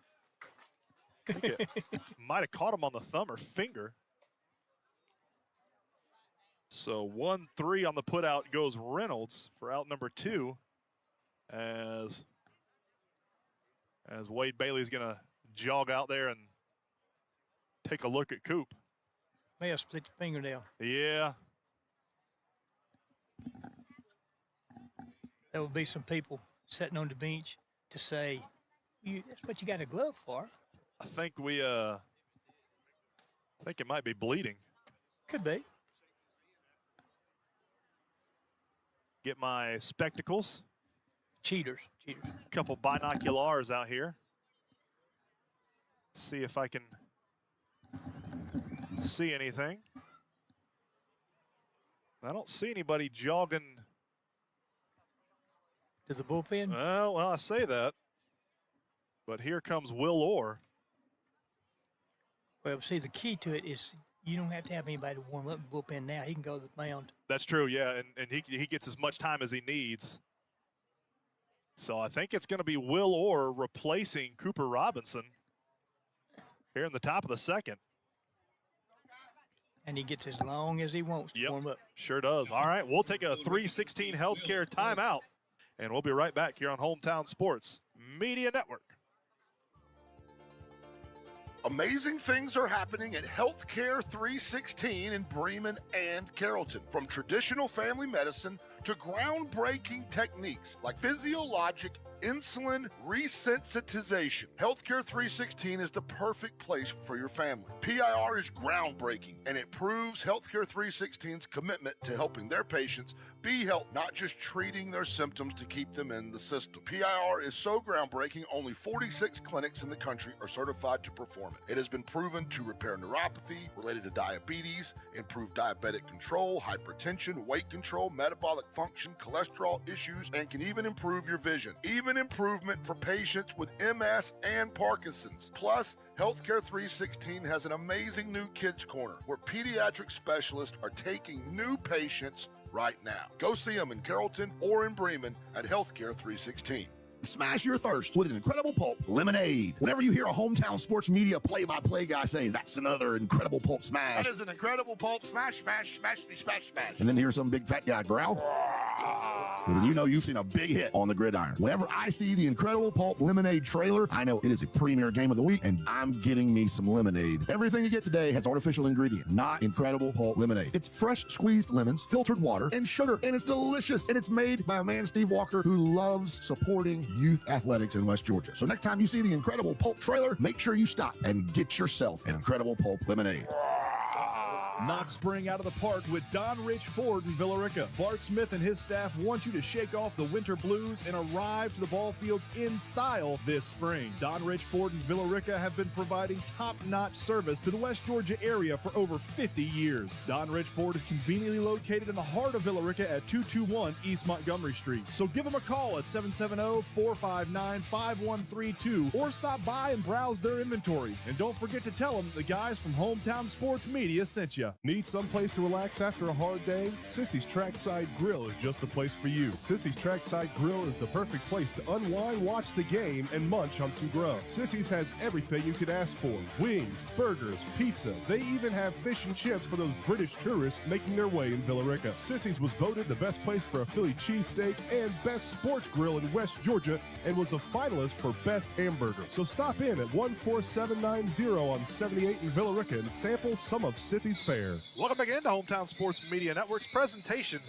Might have caught him on the thumb or finger. So 1-3 on the putout goes Reynolds for out number 2 as Wade Bailey's going to jog out there and take a look at Coop. May have split your fingernail. Yeah. There will be some people sitting on the bench to say, that's what you got a glove for. I think I think it might be bleeding. Could be. Get my spectacles. Cheaters. Couple binoculars out here. See if I can see anything. I don't see anybody jogging. To the bullpen? Well, I say that. But here comes Will Orr. Well, see, the key to it is you don't have to have anybody to warm up the bullpen now. He can go to the mound. That's true, yeah, and he gets as much time as he needs. So I think it's going to be Will Orr replacing Cooper Robinson here in the top of the second. And he gets as long as he wants to warm up. Sure does. All right, we'll take a 3:16 healthcare timeout, and we'll be right back here on Hometown Sports Media Network. Amazing things are happening at Healthcare 316 in Bremen and Carrollton. From traditional family medicine to groundbreaking techniques like physiologic insulin resensitization, Healthcare 316 is the perfect place for your family. PIR is groundbreaking, and it proves Healthcare 316's commitment to helping their patients be healthy, not just treating their symptoms to keep them in the system. PIR is so groundbreaking, only 46 clinics in the country are certified to perform it. It has been proven to repair neuropathy related to diabetes, improve diabetic control, hypertension, weight control, metabolic function, cholesterol issues, and can even improve your vision. Even improvement for patients with MS and Parkinson's. Plus, Healthcare 316 has an amazing new kids corner where pediatric specialists are taking new patients right now. Go see them in Carrollton or in Bremen at Healthcare 316. Smash your thirst with an incredible pulp lemonade. Whenever you hear a hometown sports media play-by-play guy say, that's another incredible pulp smash. That is an incredible pulp smash, smash, smash, smash, smash. And then hear some big fat guy growl. Well, then you know you've seen a big hit on the gridiron. Whenever I see the incredible pulp lemonade trailer, I know it is a premier game of the week, and I'm getting me some lemonade. Everything you get today has artificial ingredient, not incredible pulp lemonade. It's fresh squeezed lemons, filtered water, and sugar, and it's delicious. And it's made by a man, Steve Walker, who loves supporting youth athletics in West Georgia. So next time you see the incredible pulp trailer, make sure you stop and get yourself an incredible pulp lemonade. Knock spring out of the park with Don Rich Ford in Villa Rica. Bart Smith and his staff want you to shake off the winter blues and arrive to the ball fields in style this spring. Don Rich Ford and Villa Rica have been providing top-notch service to the West Georgia area for over 50 years. Don Rich Ford is conveniently located in the heart of Villa Rica at 221 East Montgomery Street. So give them a call at 770-459-5132 or stop by and browse their inventory. And don't forget to tell them the guys from Hometown Sports Media sent you. Need someplace to relax after a hard day? Sissy's Trackside Grill is just the place for you. Sissy's Trackside Grill is the perfect place to unwind, watch the game, and munch on some grub. Sissy's has everything you could ask for. Wings, burgers, pizza. They even have fish and chips for those British tourists making their way in Villa Rica. Sissy's was voted the best place for a Philly cheesesteak and best sports grill in West Georgia and was a finalist for best hamburger. So stop in at 14790 on 78 in Villa Rica and sample some of Sissy's fare. Welcome back into Hometown Sports Media Network's presentation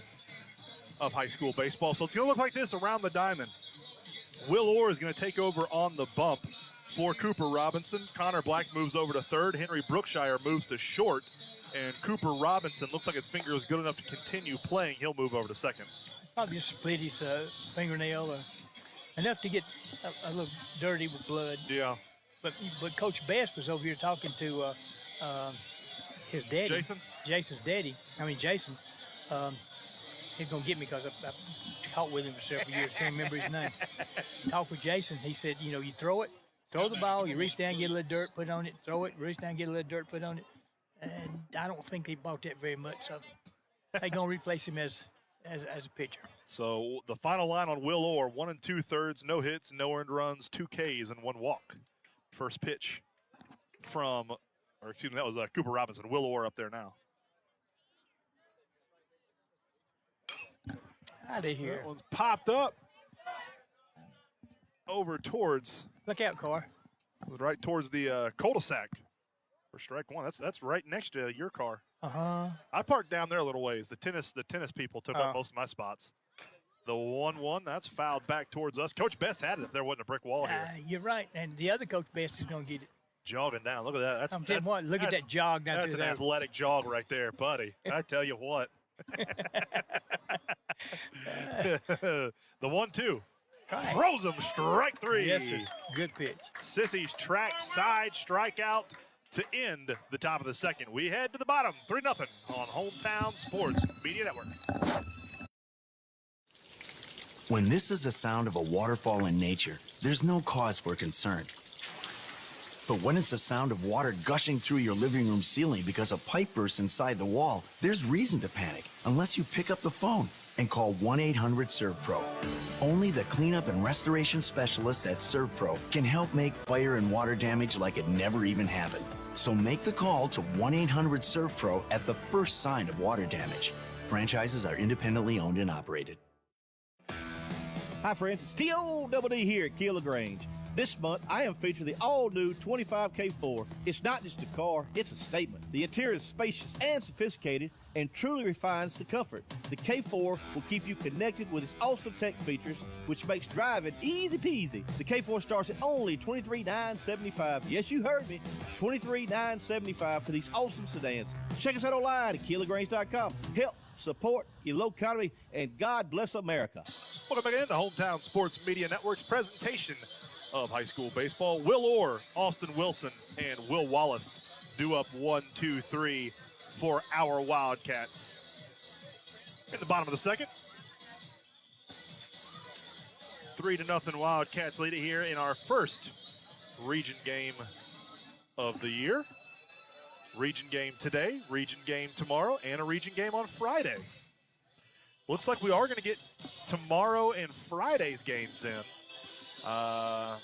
of high school baseball. So it's going to look like this around the diamond. Will Orr is going to take over on the bump for Cooper Robinson. Connor Black moves over to third. Henry Brookshire moves to short. And Cooper Robinson looks like his finger is good enough to continue playing. He'll move over to second. Probably just split his fingernail enough to get a little dirty with blood. Yeah. But Coach Best was over here talking to his daddy. Jason's daddy. Jason. He's going to get me because I talked with him for several years. Can't remember his name. Talked with Jason. He said, you throw the ball, you reach down, get a little dirt, put on it, throw it, reach down, get a little dirt, put on it. And I don't think he bought that very much. So they're going to replace him as a pitcher. So the final line on Will Orr, 1 2/3, no hits, no earned runs, 2 Ks, and 1 walk. First pitch from, or excuse me, that was Cooper Robinson. Will Orr up there now. Out of here. That one's popped up over towards. Look out, Carr. Right towards the cul-de-sac for strike one. That's right next to your car. I parked down there a little ways. The tennis people took up most of my spots. The 1-1, that's fouled back towards us. Coach Best had it if there wasn't a brick wall here. You're right, and the other Coach Best is going to get it. Jogging down. Look at that. Look at that jog down That's through an there. athletic jog right there, buddy. I tell you what. The 1-2. Right. Throws him, strike 3. Yes, sir. Good pitch. Sissy's track side strikeout to end the top of the second. We head to the bottom, 3-0 on Hometown Sports Media Network. When this is the sound of a waterfall in nature, there's no cause for concern. But when it's the sound of water gushing through your living room ceiling because a pipe bursts inside the wall, there's reason to panic unless you pick up the phone and call 1-800-SERVPRO. Only the cleanup and restoration specialists at ServPro can help make fire and water damage like it never even happened. So make the call to 1-800-SERVPRO at the first sign of water damage. Franchises are independently owned and operated. Hi friends, it's T.O.D.D. here at Keeler Grange. This month, I am featuring the all-new 25K4. It's not just a car, it's a statement. The interior is spacious and sophisticated and truly refines the comfort. The K4 will keep you connected with its awesome tech features, which makes driving easy peasy. The K4 starts at only $23,975. Yes, you heard me, $23,975 for these awesome sedans. Check us out online at KeelerGrange.com. Help support your local economy, and God bless America. Welcome back into Hometown Sports Media Network's presentation of high school baseball. Will Orr, Austin Wilson, and Will Wallace do up 1-2-3 for our Wildcats. In the bottom of the second, 3-0 Wildcats lead it here in our first region game of the year. Region game today, region game tomorrow, and a region game on Friday. Looks like we are going to get tomorrow and Friday's games in.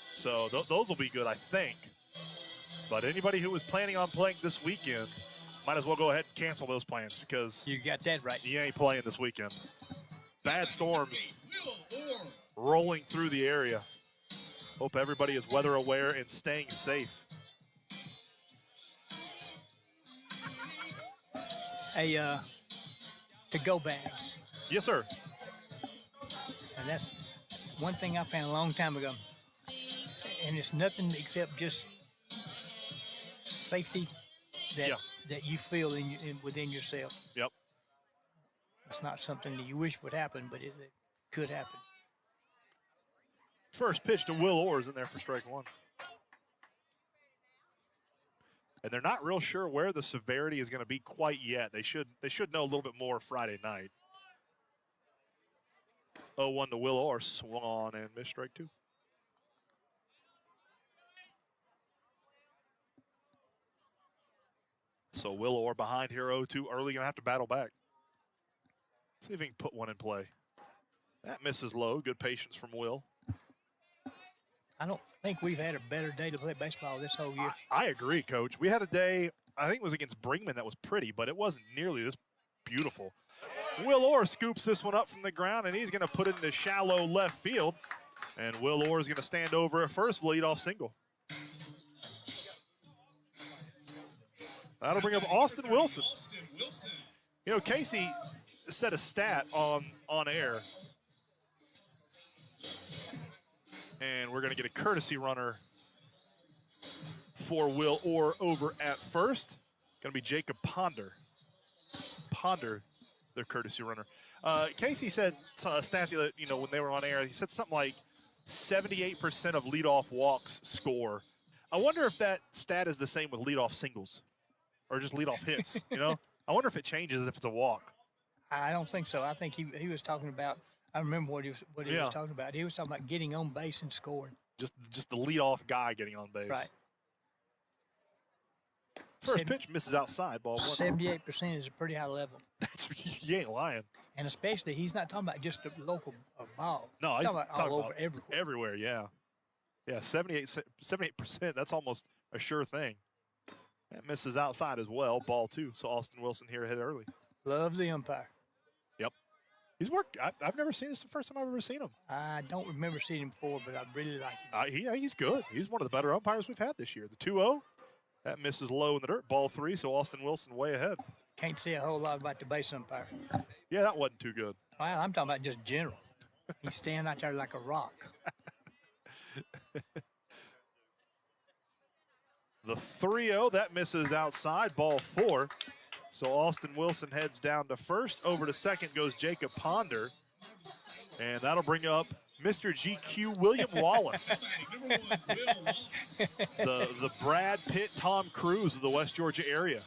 So those will be good, I think. But anybody who was planning on playing this weekend might as well go ahead and cancel those plans because You got that right. you ain't playing this weekend. Bad storms rolling through the area. Hope everybody is weather aware and staying safe. A to-go bag. Yes, sir. And that's one thing I found a long time ago. And it's nothing except just safety that you feel within yourself. Yep. It's not something that you wish would happen, but it could happen. First pitch to Will Orr's in there for strike one. And they're not real sure where the severity is going to be quite yet. They should know a little bit more Friday night. 0-1 to Will Orr, swung on and missed strike two. So Will Orr behind here 0-2 early, going to have to battle back. See if he can put one in play. That misses low. Good patience from Will. I don't think we've had a better day to play baseball this whole year. I agree, Coach. We had a day, I think it was against Brinkman, that was pretty, but it wasn't nearly this beautiful. Will Orr scoops this one up from the ground, and he's going to put it into shallow left field. And Will Orr is going to stand over at first, lead-off single. That'll bring up Austin Wilson. You know, Casey said a stat on air. And we're going to get a courtesy runner for Will Orr over at first. Going to be Jacob Ponder. Ponder, their courtesy runner. Casey said a stat that, you know, when they were on air, he said something like 78% of leadoff walks score. I wonder if that stat is the same with leadoff singles or just leadoff hits, you know? I wonder if it changes if it's a walk. I don't think so. I think he was talking about, I remember what he was talking about. He was talking about getting on base and scoring. Just the leadoff guy getting on base. Right. First pitch misses outside, ball one. 78% is a pretty high level. You ain't lying. And especially, he's not talking about just a local ball. No, he's talking about all over everywhere. Everywhere, yeah. Yeah, 78%, that's almost a sure thing. That misses outside as well, ball two. So Austin Wilson here ahead early. Loves the umpire. Yep. He's worked. I've never seen this. The first time I've ever seen him. I don't remember seeing him before, but I really like him. He's good. He's one of the better umpires we've had this year. The 2-0, that misses low in the dirt. Ball three, so Austin Wilson way ahead. Can't say a whole lot about the base umpire. Yeah, that wasn't too good. Well, I'm talking about just general. He's standing out there like a rock. The 3-0, that misses outside, ball four. So Austin Wilson heads down to first. Over to second goes Jacob Ponder. And that'll bring up Mr. GQ William Wallace. the Brad Pitt, Tom Cruise of the West Georgia area.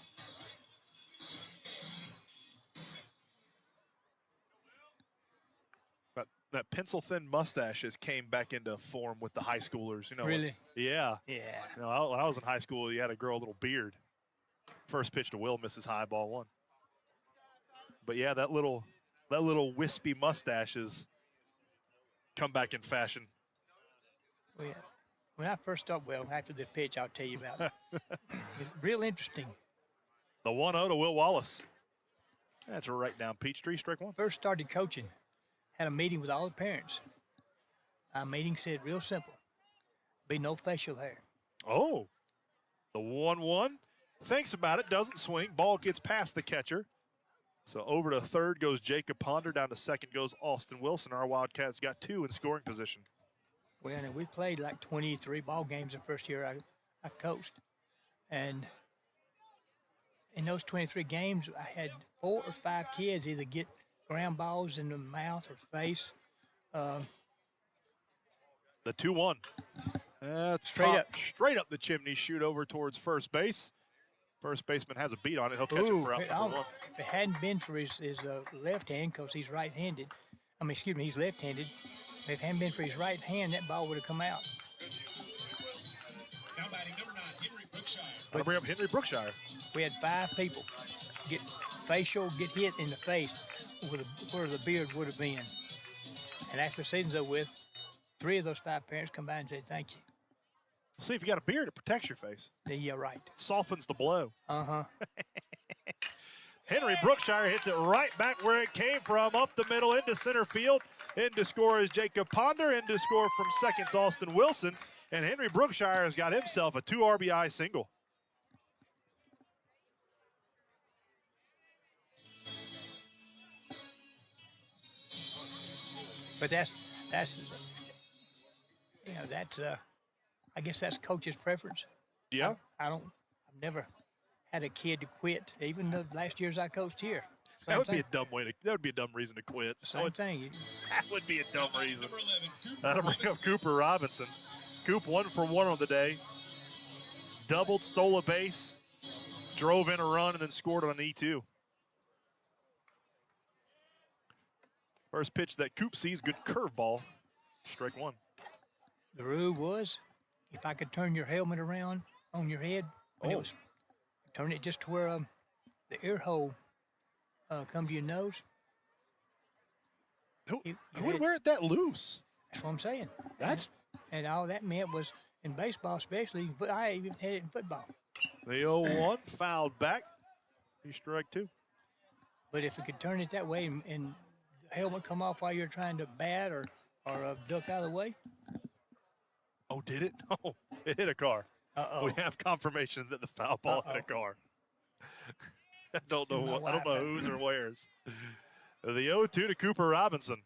That pencil-thin mustache has came back into form with the high schoolers. You know, really? Yeah. Yeah. You know, when I was in high school, you had to grow a little beard. First pitch to Will, misses high, ball one. But yeah, that little wispy mustache has come back in fashion. Well, yeah. When I first started, after the pitch, I'll tell you about it. It's real interesting. The 1-0 to Will Wallace. That's right down Peachtree, strike one. First started coaching. Had a meeting with all the parents. Our meeting said real simple. Be no facial hair. Oh, the 1-1. Thinks about it, doesn't swing. Ball gets past the catcher. So over to third goes Jacob Ponder. Down to second goes Austin Wilson. Our Wildcats got two in scoring position. Well, we played like 23 ball games the first year I coached. And in those 23 games, I had 4 or 5 kids either get ground balls in the mouth or face. The 2-1. Straight up the chimney, shoot over towards first base. First baseman has a beat on it. He'll catch it for out. If it hadn't been for his left hand, because he's right-handed, he's left-handed, If it hadn't been for his right hand, that ball would have come out. Now batting number 9, Henry Brookshire. I'll bring up Henry Brookshire. We had 5 people get hit in the face where the beard would have been. And after the season's over with, 3 of those 5 parents come by and say thank you. See, if you got a beard, it protects your face. Yeah, right. It softens the blow. Uh-huh. Henry Brookshire hits it right back where it came from, up the middle into center field. In to score is Jacob Ponder. In to score from seconds, Austin Wilson. And Henry Brookshire has got himself a 2 RBI single. But that's I guess that's coach's preference. Yeah. I've never had a kid to quit, even the last years I coached here. That would be a dumb reason to quit. Same thing. That would be a dumb reason. That'll bring up Cooper Robinson. Coop 1 for 1 on the day. Doubled, stole a base, drove in a run, and then scored on an E2. First pitch that Coop sees, good curveball. Strike 1. The rule was, if I could turn your helmet around on your head, turn it just to where the ear hole come to your nose. Who would wear it that loose? That's what I'm saying. And all that meant was, in baseball especially, but I even had it in football. The 0-1 fouled back. He strike 2. But if it could turn it that way and the helmet come off while you're trying to bat or duck out of the way. Oh, did it? Oh, it hit a car. Uh-oh. We have confirmation that the foul ball hit a car. I don't know whose or where's. The 0-2 to Cooper Robinson.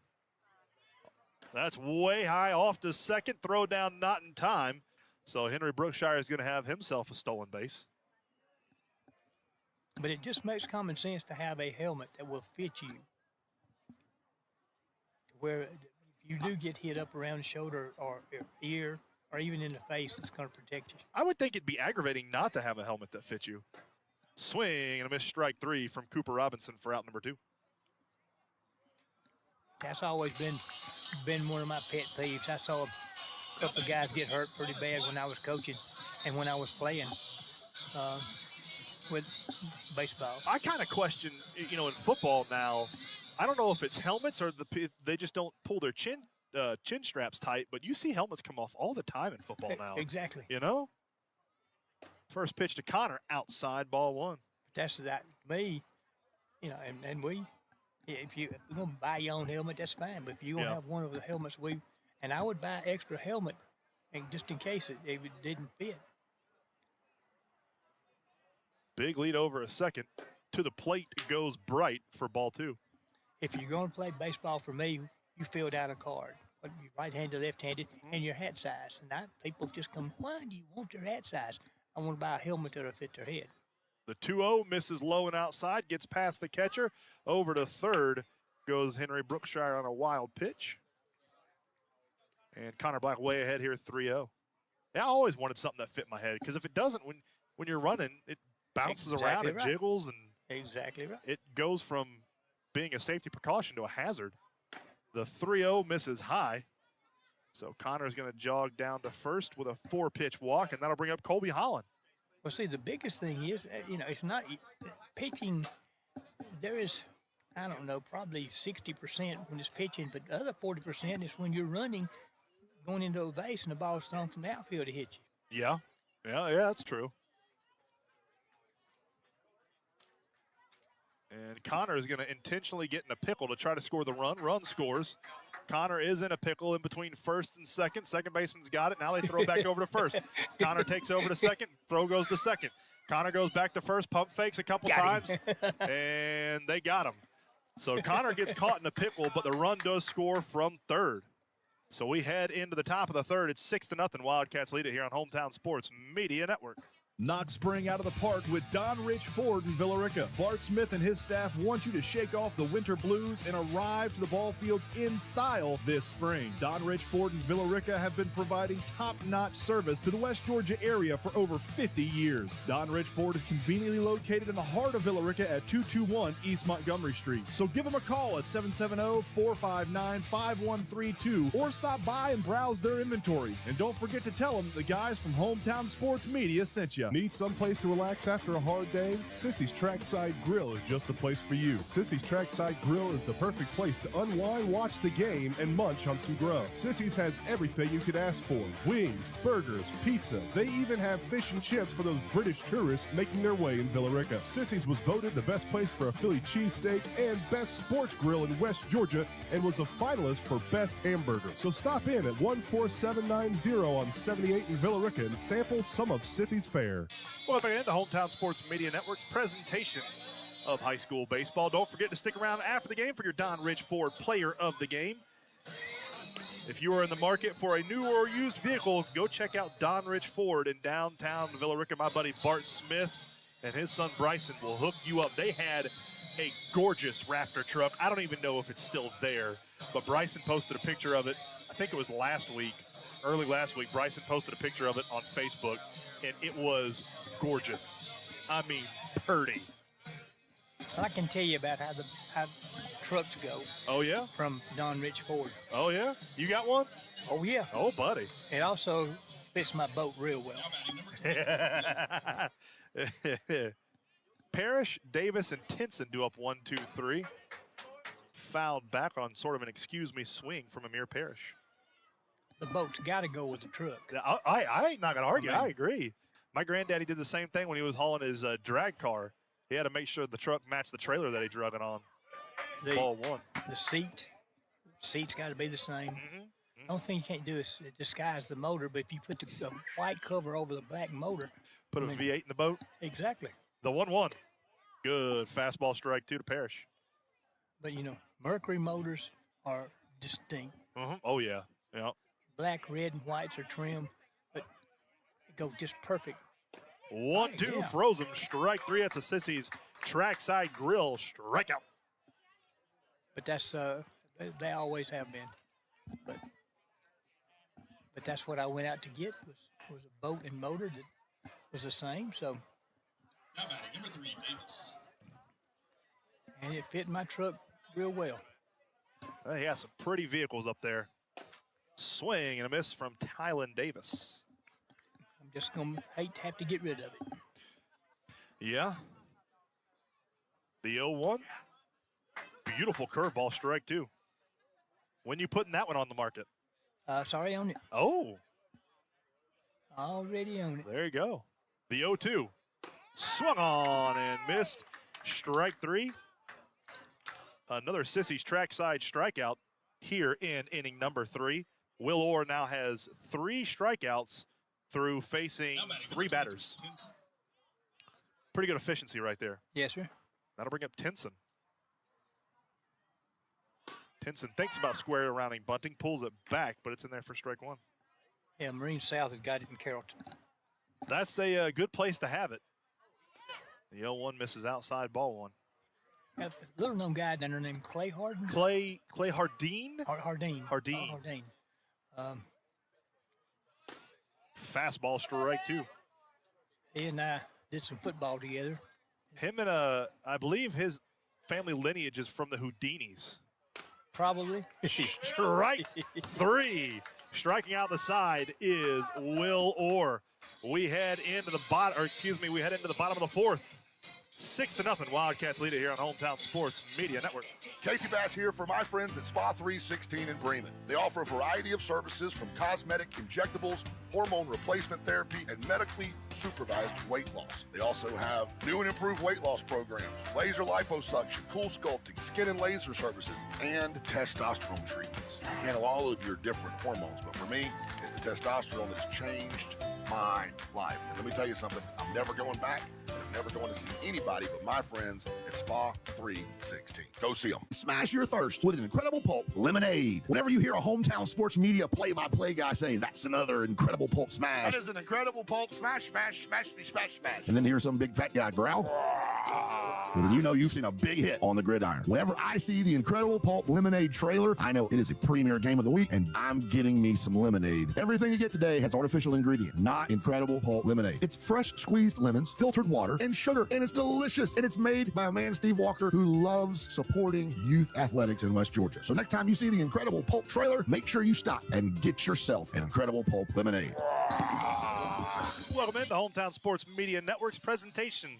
That's way high off to second. Throw down not in time. So Henry Brookshire is going to have himself a stolen base. But it just makes common sense to have a helmet that will fit you. Where if you do get hit up around the shoulder or ear or even in the face, it's going to protect you. I would think it'd be aggravating not to have a helmet that fits you. Swing and a miss, strike 3 from Cooper Robinson for out number 2. That's always been one of my pet peeves. I saw a couple of guys get hurt pretty bad when I was coaching and when I was playing with baseball. I kind of question, in football now, I don't know if it's helmets or they just don't pull their chin straps tight, but you see helmets come off all the time in football now. Exactly. First pitch to Connor, outside, ball 1. That's that me, and we. If you're going to buy your own helmet, that's fine. But if you're going to have one of the helmets and I would buy an extra helmet and just in case it didn't fit. Big lead over a second. To the plate goes Bright for ball 2. If you're going to play baseball for me, you filled out a card. You're right-handed, left-handed, and your hat size. And people just come, why do you want your hat size? I want to buy a helmet that'll fit their head. The 2-0 misses low and outside, gets past the catcher. Over to third goes Henry Brookshire on a wild pitch. And Connor Black way ahead here, 3-0. Yeah, I always wanted something that fit my head because if it doesn't, when you're running, it bounces around and jiggles. And exactly right. It goes from being a safety precaution to a hazard. The 3-0 misses high. So Connor's going to jog down to first with a 4-pitch walk, and that'll bring up Colby Holland. Well, see, the biggest thing is, it's not pitching. There is, I don't know, probably 60% when it's pitching, but the other 40% is when you're running, going into a base, and the ball's thrown from the outfield to hit you. Yeah, that's true. And Connor is going to intentionally get in a pickle to try to score the run. Run scores. Connor is in a pickle in between first and second. Second baseman's got it. Now they throw it back over to first. Connor takes over to second. Throw goes to second. Connor goes back to first. Pump fakes a couple times. And they got him. So Connor gets caught in a pickle, but the run does score from third. So we head into the top of the third. It's 6-0. Wildcats lead it here on Hometown Sports Media Network. Knock spring out of the park with Don Rich Ford in Villa Rica. Bart Smith and his staff want you to shake off the winter blues and arrive to the ball fields in style this spring. Don Rich Ford and Villa Rica have been providing top-notch service to the West Georgia area for over 50 years. Don Rich Ford is conveniently located in the heart of Villa Rica at 221 East Montgomery Street. So give them a call at 770-459-5132 or stop by and browse their inventory. And don't forget to tell them the guys from Hometown Sports Media sent you. Need someplace to relax after a hard day? Sissy's Trackside Grill is just the place for you. Sissy's Trackside Grill is the perfect place to unwind, watch the game, and munch on some grub. Sissy's has everything you could ask for. Wings, burgers, pizza. They even have fish and chips for those British tourists making their way in Villa Rica. Sissy's was voted the best place for a Philly cheesesteak and best sports grill in West Georgia and was a finalist for best hamburger. So stop in at 14790 on 78 in Villa Rica and sample some of Sissy's fare. Welcome in to Hometown Sports Media Network's presentation of high school baseball. Don't forget to stick around after the game for your Don Rich Ford Player of the Game. If you are in the market for a new or used vehicle, go check out Don Rich Ford in downtown Villa Rica. My buddy Bart Smith and his son Bryson will hook you up. They had a gorgeous Raptor truck. I don't even know if it's still there, but Bryson posted a picture of it. I think it was early last week. Bryson posted a picture of it on Facebook, and it was gorgeous. I mean, pretty. I can tell you about how trucks go. Oh, yeah? From Don Rich Ford. Oh, yeah? You got one? Oh, yeah. Oh, buddy. It also fits my boat real well. Parrish, Davis, and Tinson do up 1-2-3. Fouled back on sort of an excuse-me swing from Amir Parrish. The boat's got to go with the truck. I ain't not going to argue. I agree. My granddaddy did the same thing when he was hauling his drag car. He had to make sure the truck matched the trailer that he drug it on. Ball one. The seat's got to be the same. The only thing you can't do is disguise the motor, but if you put the white cover over the black motor. Put a V8 in the boat? Exactly. The 1-1. Good fastball strike, two to Parrish. But, Mercury motors are distinct. Oh, yeah. Yeah. Black, red, and whites are trim, but it goes just perfect. 1-2, froze him. Strike three. That's a Sissy's Trackside Grill strikeout. But that's they always have been. But that's what I went out to get was a boat and motor that was the same. So. Now batting number 3, Davis. And it fit my truck real well. He has some pretty vehicles up there. Swing and a miss from Tylen Davis. I'm just going to hate to have to get rid of it. Yeah. The 0-1. Beautiful curveball strike, too. When you putting that one on the market? Sorry, own it. Oh. Already own it. There you go. The 0-2. Swung on and missed. Strike three. Another Sissy's Trackside strikeout here in inning number 3. Will Orr now has 3 strikeouts through facing 3 batters. Pretty good efficiency right there. Yes, sir. That'll bring up Tinson. Tinson thinks about square rounding bunting, pulls it back, but it's in there for strike 1. Yeah, Marine South has got it in Carrollton. That's a good place to have it. The 0-1 misses outside, ball 1. Got a little known guy down there named Clay Hardin. Clay Hardin? Hardin. Hardin. Fastball strike 2. He and I did some football together. Him and I believe his family lineage is from the Houdinis. Probably. Strike 3. Striking out the side is Will Orr. We head into the bottom of the 4th. 6-0 Wildcats lead it here on Hometown Sports Media Network. Casey Bass here for my friends at Spa 316 in Bremen. They offer a variety of services from cosmetic, injectables, hormone replacement therapy, and medically supervised weight loss. They also have new and improved weight loss programs, laser liposuction, cool sculpting, skin and laser services, and testosterone treatments. You handle all of your different hormones, but for me, it's the testosterone that has changed my life. And let me tell you something, I'm never going back. and I'm never going to see anybody but my friends at Spa 316. Go see them. Smash your thirst with an Incredible Pulp lemonade. Whenever you hear a hometown sports media play-by-play guy say, that's another Incredible Pulp smash, That is an Incredible Pulp smash, smash, smash, smash, smash. and then hear some big fat guy growl, well, then you know you've seen a big hit on the gridiron. Whenever I see the Incredible Pulp lemonade trailer, I know it is a premier game of the week, and I'm getting me some lemonade. Everything you get today has artificial ingredient, not Incredible Pulp lemonade. It's fresh squeezed lemons, filtered water, and sugar, and it's delicious. And it's made by a man, Steve Walker, who loves supporting youth athletics in West Georgia. So next time you see the Incredible Pulp trailer, make sure you stop and get yourself an Incredible Pulp lemonade. Welcome into Hometown Sports Media Network's presentation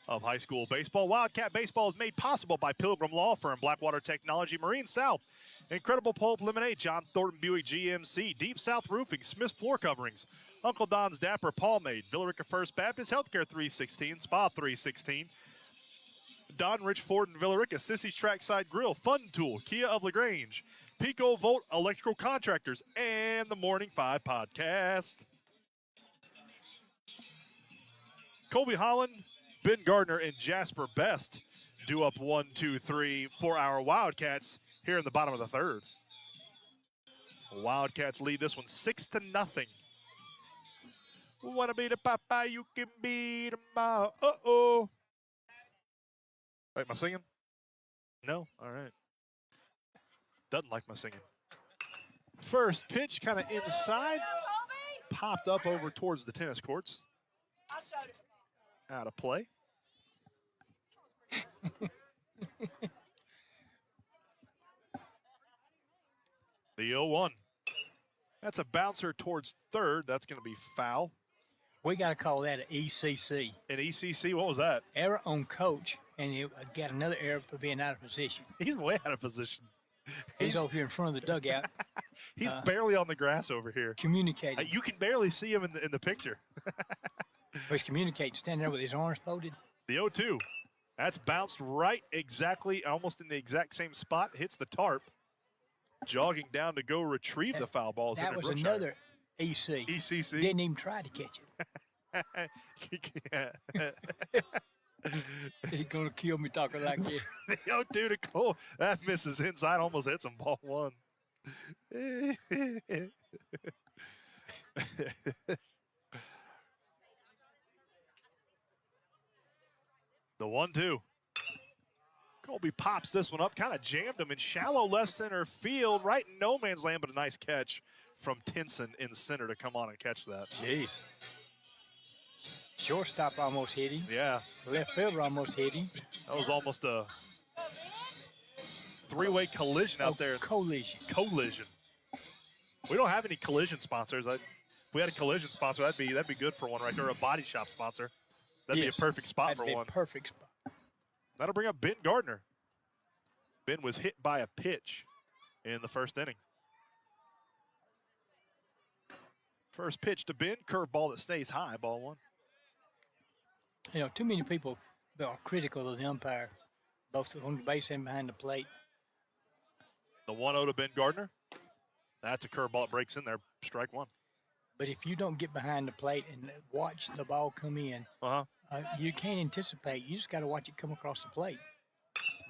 of high school baseball. Wildcat Baseball is made possible by Pilgrim Law Firm, Blackwater Technology, Marine South, Incredible Pulp Lemonade, John Thornton Buick GMC, Deep South Roofing, Smith's Floor Coverings, Uncle Don's Dapper Palmade, Villa Rica First Baptist, Healthcare 316, Spa 316, Don Rich Ford and Villa Rica, Sissy's Trackside Grill, Fun Tool, Kia of LaGrange, Pico Volt Electrical Contractors, and the Morning 5 Podcast. Colby Holland, Ben Gardner, and Jasper Best do up 1-2-3 for our Wildcats here in the bottom of the third. Wildcats lead this one 6-0. Wanna be the Popeye, you can be the Ma. Uh-oh. Wait, am I singing? No? All right. Doesn't like my singing. First pitch kind of inside. Popped up over towards the tennis courts. Out of play. The 0-1. That's a bouncer towards third. That's going to be foul. We got to call that an ECC. An ECC? What was that? Error on coach, and you got another error for being out of position. He's way out of position. He's over here in front of the dugout. He's barely on the grass over here. Communicating. You can barely see him in the picture. He's communicating, standing there with his arms folded. The 0-2. That's bounced right exactly, almost in the exact same spot. Hits the tarp. Jogging down to go retrieve the foul balls. That was another EC. ECC. Didn't even try to catch it. He's going to kill me talking like this. The 0-2 to Cole. That misses inside, almost hits him. Ball one. The 1-2. Colby pops this one up, kind of jammed him in shallow left center field, right in no man's land, but a nice catch from Tinson in center to come on and catch that. Jeez. Shortstop almost hit him. Yeah. Left fielder almost hit him. That was almost a three-way collision out there. Collision. Collision. We don't have any collision sponsors. If we had a collision sponsor, that'd be good for one right there. A body shop sponsor. That'd be a perfect spot for one. Perfect spot. That'll bring up Ben Gardner. Ben was hit by a pitch in the first inning. First pitch to Ben, curveball that stays high, ball one. You know, too many people are critical of the umpire, both on the base and behind the plate. The 1-0 to Ben Gardner. That's a curveball that breaks in there, strike one. But if you don't get behind the plate and watch the ball come in, you can't anticipate. You just got to watch it come across the plate.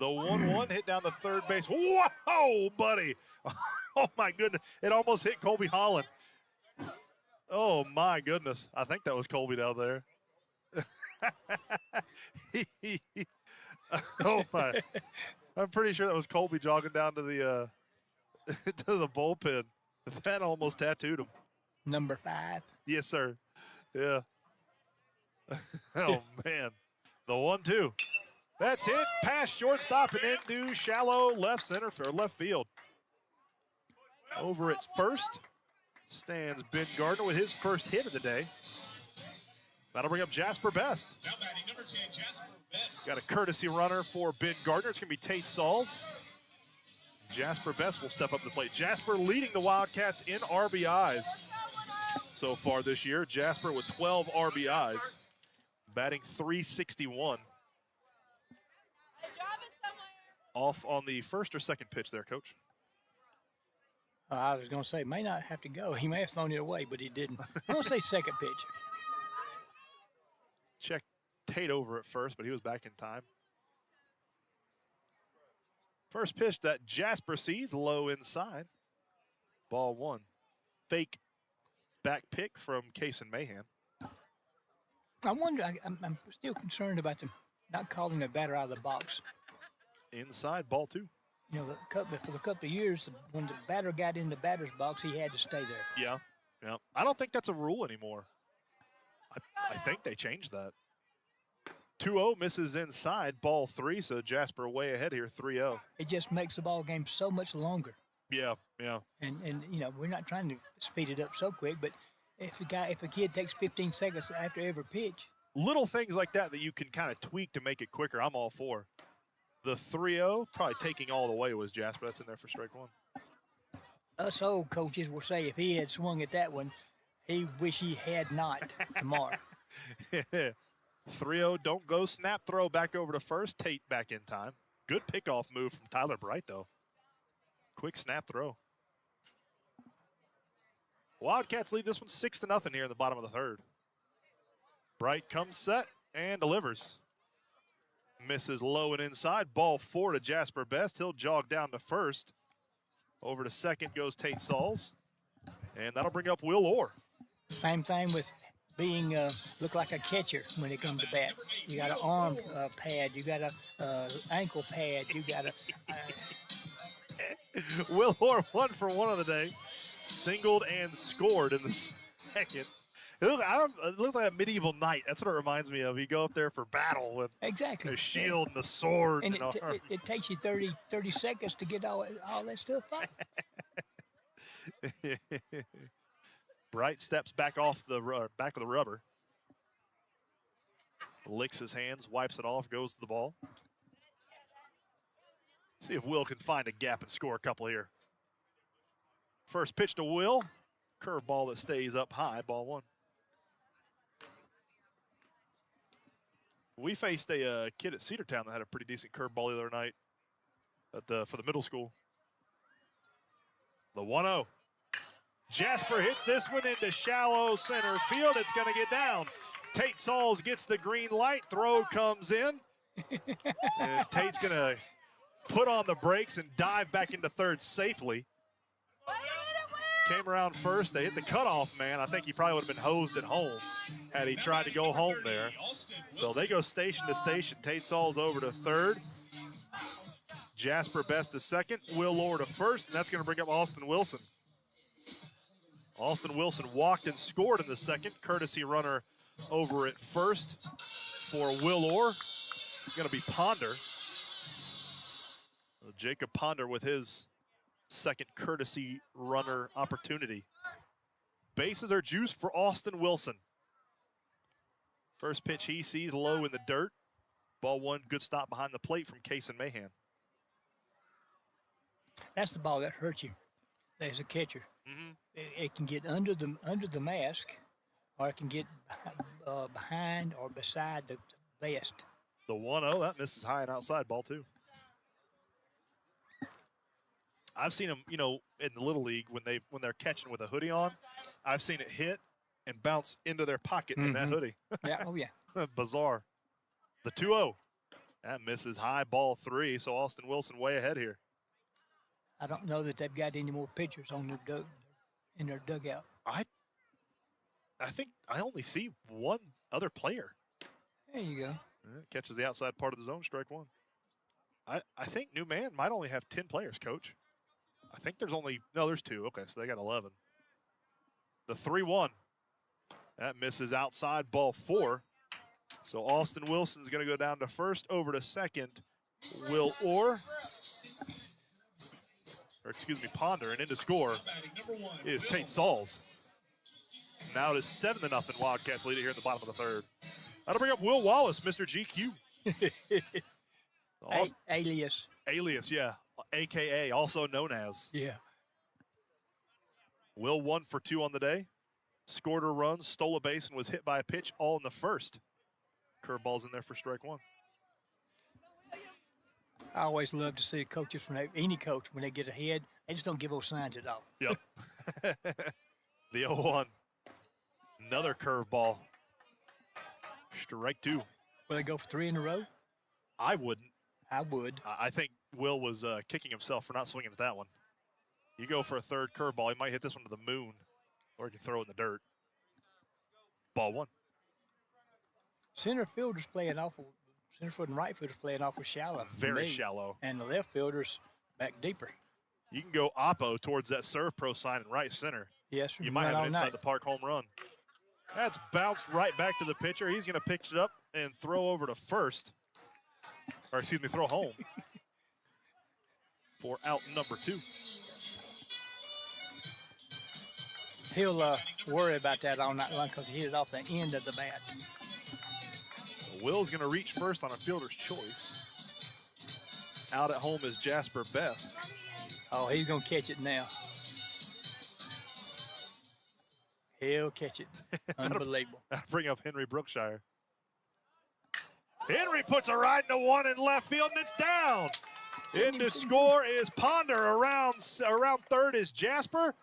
The 1-1 hit down the third base. Whoa, buddy. Oh, my goodness. It almost hit Colby Holland. Oh, my goodness. I think that was Colby down there. Oh, my. I'm pretty sure that was Colby jogging down to the to the bullpen. That almost tattooed him. Number 5. Yes, sir. Yeah. Oh, man. The 1-2. That's it. Past shortstop and into shallow left center or left field. Over its first stands Ben Gardner with his first hit of the day. That'll bring up Jasper Best. Now batting number 10, Jasper Best. Got a courtesy runner for Ben Gardner. It's going to be Tate Sauls. Jasper Best will step up to the plate. Jasper leading the Wildcats in RBIs so far this year. Jasper with 12 RBIs, batting .361. Off on the first or second pitch there, Coach? I was going to say, may not have to go. He may have thrown it away, but he didn't. I'm going to say second pitch. Check Tate over at first, but he was back in time. First pitch that Jasper sees, low inside. Ball 1. Fake back pick from Kason Mahan. I wonder, I'm still concerned about them not calling the batter out of the box. Inside, ball 2. You know, for the couple of years, when the batter got in the batter's box, he had to stay there. Yeah. I don't think that's a rule anymore. I think they changed that. 2-0 misses inside, ball 3, so Jasper way ahead here, 3-0. It just makes the ball game so much longer. Yeah. And you know, we're not trying to speed it up so quick, but if a kid takes 15 seconds after every pitch. Little things like that you can kind of tweak to make it quicker, I'm all for. The 3-0, probably taking all the way was Jasper. That's in there for strike 1. Us old coaches will say if he had swung at that one, he wish he had not tomorrow. 3-0, don't go, snap throw back over to first. Tate back in time. Good pickoff move from Tyler Bright, though. Quick snap throw. Wildcats lead this one 6-0 here in the bottom of the third. Bright comes set and delivers. Misses low and inside. Ball 4 to Jasper Best. He'll jog down to first. Over to second goes Tate Sauls. And that'll bring up Will Orr. Same thing with being look like a catcher when it comes to bat. You got an arm pad. You got a ankle pad. You got a. Will Orr 1 for 1 on the day. Singled and scored in the second. It looks like a medieval knight. That's what it reminds me of. You go up there for battle with exactly a shield and a sword. And it takes you 30 seconds to get all that stuff out. Bright steps back off the back of the rubber. Licks his hands, wipes it off, goes to the ball. See if Will can find a gap and score a couple here. First pitch to Will. Curveball that stays up high, ball 1. We faced a kid at Cedartown that had a pretty decent curveball the other night for the middle school. The 1-0. Jasper hits this one into shallow center field. It's going to get down. Tate Sauls gets the green light. Throw comes in. And Tate's going to put on the brakes and dive back into third safely. Came around first. They hit the cutoff man. I think he probably would have been hosed at home had he tried to go home there. So they go station to station. Tate Sauls over to third. Jasper Best to second. Will Orr to first. And that's going to bring up Austin Wilson. Austin Wilson walked and scored in the second. Courtesy runner over at first for Will Orr. Going to be Ponder. Jacob Ponder with his second courtesy runner opportunity. Bases are juiced for Austin Wilson. First pitch he sees low in the dirt. Ball 1, good stop behind the plate from Kason Mahan. That's the ball that hurts you as a catcher. Mm-hmm. It can get under the mask, or it can get behind or beside the vest. The 1-0, that misses high and outside, ball 2. I've seen them, in the Little League when they're catching with a hoodie on. I've seen it hit and bounce into their pocket in that hoodie. Yeah, oh yeah. Bizarre. The 2-0, that misses high, ball 3. So Austin Wilson way ahead here. I don't know that they've got any more pitchers on in their dugout. I think I only see one other player. There you go. Catches the outside part of the zone, strike 1. I think New Man might only have 10 players, Coach. I think there's 2. Okay, so they got 11. The 3-1. That misses outside, ball 4. So Austin Wilson's going to go down to first, over to second. Will Orr, Ponder, and in to score is Tate Sauls. Now it is 7-0. Wildcats lead it here in the bottom of the third. That'll bring up Will Wallace, Mr. GQ. Alias. Alias, yeah. AKA, also known as. Yeah. Will 1 for 2 on the day. Scored a run, stole a base, and was hit by a pitch all in the first. Curveball's in there for strike 1. I always love to see coaches, any coach, when they get ahead, they just don't give those signs at all. Yep. The 0-1. Another curveball. Strike 2. Will they go for 3 in a row? I wouldn't. I would. I think Will was kicking himself for not swinging at that one. You go for a third curveball, he might hit this one to the moon, or he can throw it in the dirt. Ball 1. Center fielder's playing awful. Center field and right fielder's playing awful shallow. Very shallow. And the left fielder's back deeper. You can go oppo towards that Serve Pro sign in right center. Yes, you might have an inside the park home run. That's bounced right back to the pitcher. He's going to pitch it up and throw over to first. Or excuse me, throw home for out number 2. He'll worry about that all night long because he hit it off the end of the bat. Will's going to reach first on a fielder's choice. Out at home is Jasper Best. Oh, he's going to catch it now. He'll catch it. Unbelievable. That'll bring up Henry Brookshire. Henry puts a ride into one in left field, and it's down. In to score is Ponder. Around third is Jasper.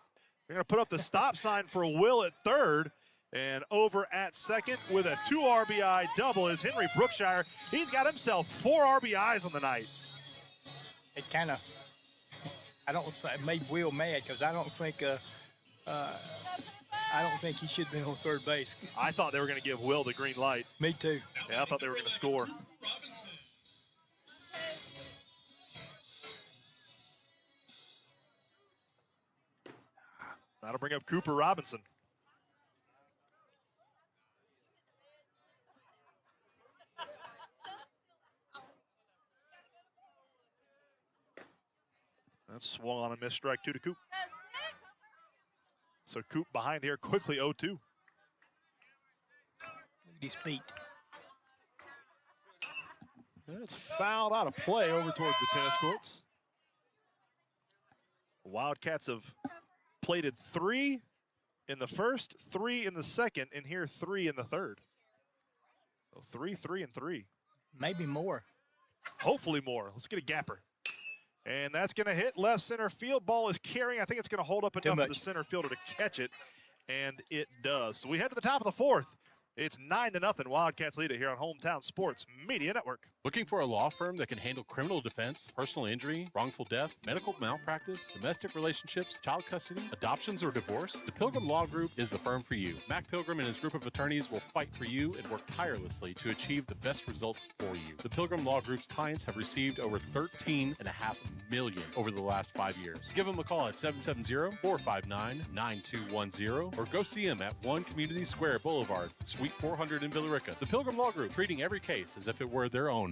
They're going to put up the stop sign for Will at third. And over at second with a 2 RBI double is Henry Brookshire. He's got himself 4 RBIs on the night. It kind of, it made Will mad because I don't think he should be on third base. I thought they were going to give Will the green light. Me too. Yeah, I thought they were going to score. That'll bring up Cooper Robinson. That's swung on a missed strike 2 to Coop. So Coop behind here quickly 0-2. Look at his feet. It's fouled out of play over towards the tennis courts. The Wildcats have plated 3 in the first, 3 in the second, and here 3 in the third. So 3, 3, and 3. Maybe more. Hopefully more. Let's get a gapper. And that's going to hit left center field. Ball is carrying. I think it's going to hold up enough for the center fielder to catch it, and it does. So we head to the top of the 4th. It's 9-0. Wildcats lead it here on Hometown Sports Media Network. Looking for a law firm that can handle criminal defense, personal injury, wrongful death, medical malpractice, domestic relationships, child custody, adoptions, or divorce? The Pilgrim Law Group is the firm for you. Mac Pilgrim and his group of attorneys will fight for you and work tirelessly to achieve the best result for you. The Pilgrim Law Group's clients have received over $13.5 million over the last 5 years. Give them a call at 770-459-9210 or go see them at 1 Community Square Boulevard, Suite 400 in Villa Rica. The Pilgrim Law Group, treating every case as if it were their own.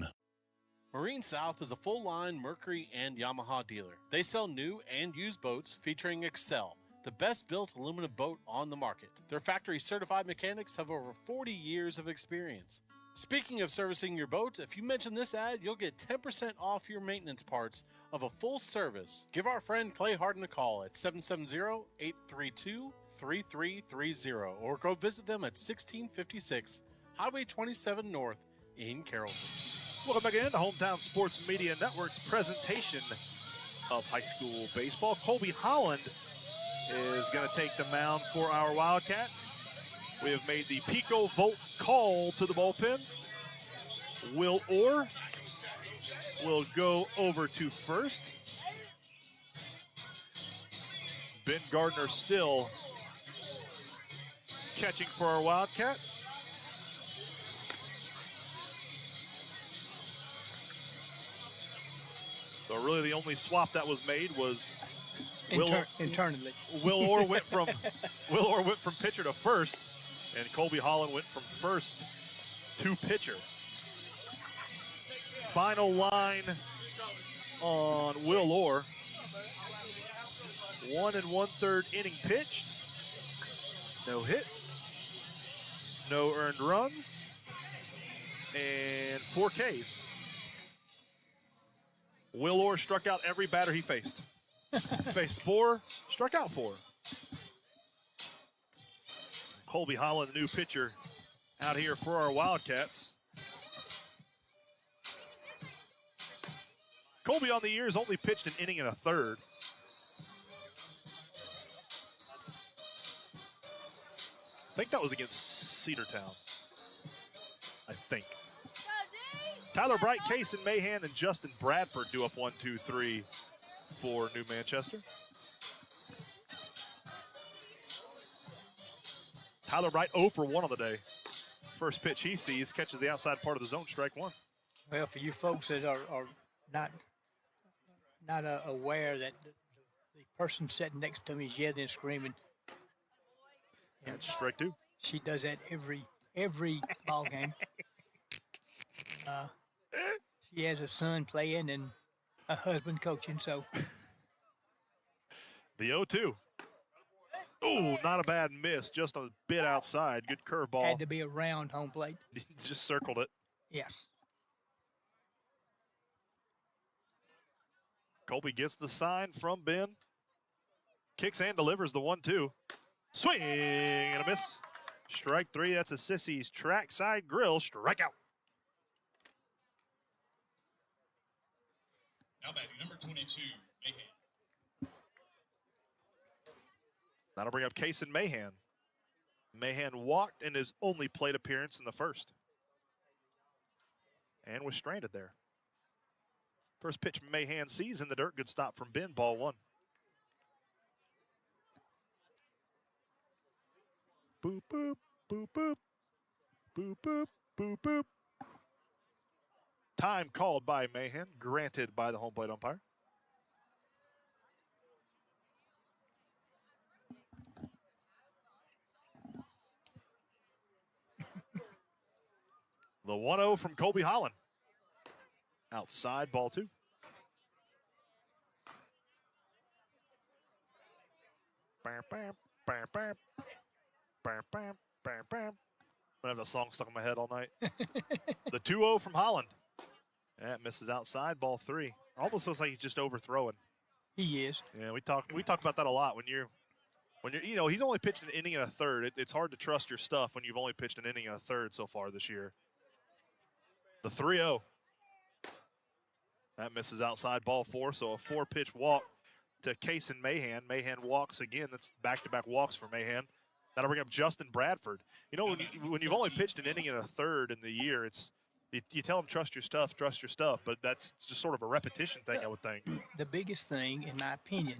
Marine South is a full-line Mercury and Yamaha dealer. They sell new and used boats featuring Excel, the best-built aluminum boat on the market. Their factory-certified mechanics have over 40 years of experience. Speaking of servicing your boat, if you mention this ad, you'll get 10% off your maintenance parts of a full service. Give our friend Clay Harden a call at 770-832-3330 or go visit them at 1656 Highway 27 North in Carrollton. Welcome back in to Hometown Sports Media Network's presentation of high school baseball. Colby Holland is going to take the mound for our Wildcats. We have made the Pico Volt call to the bullpen. Will Orr will go over to first. Ben Gardner still catching for our Wildcats. So really the only swap that was made was internally. Will Orr went from pitcher to first, and Colby Holland went from first to pitcher. Final line on Will Orr. 1 1/3 inning pitched. No hits, no earned runs, and 4 Ks. Will Orr struck out every batter he faced. Faced 4, struck out 4. Colby Holland, the new pitcher, out here for our Wildcats. Colby on the year has only pitched an inning and a third. I think that was against Cedartown. I think. Tyler Bright, Kaysen Mahan, and Justin Bradford do up 1, 2, 3 for New Manchester. Tyler Bright 0 for 1 on the day. First pitch he sees, catches the outside part of the zone, strike one. Well, for you folks that are not aware that the person sitting next to me is yelling and screaming. That's strike two. She does that every ball game. She has a son playing and a husband coaching, so. The 0-2. Oh, not a bad miss, just a bit outside. Good curveball. Had to be around home plate. Just circled it. Yes. Colby gets the sign from Ben. Kicks and delivers the 1-2. Swing and a miss. Strike three. That's a Sissy's trackside grill. Strikeout. Now batting number 22, Mahan. That'll bring up Kaysen Mahan. Mahan walked in his only plate appearance in the first. And was stranded there. First pitch Mahan sees in the dirt. Good stop from Ben. Ball one. Boop, boop, boop, boop. Boop, boop, boop, boop. Time called by Mahan, granted by the home plate umpire. The 1-0 from Colby Holland. Outside, ball two. Bam, bam, bam, bam. Bam, bam, bam, bam. I'm gonna have that song stuck in my head all night. The 2-0 from Holland. That misses outside, ball three. Almost looks like he's just overthrowing. He is. Yeah, we talk about that a lot. When you're he's only pitched an inning and a third. It's hard to trust your stuff when you've only pitched an inning and a third so far this year. The 3-0. That misses outside, ball four. So a 4-pitch walk to Kaysen Mahan. Mahan walks again. That's back-to-back walks for Mahan. That'll bring up Justin Bradford. You know, when you've only pitched an inning and a third in the year, you tell them trust your stuff, but that's just sort of a repetition thing, I would think. The biggest thing, in my opinion,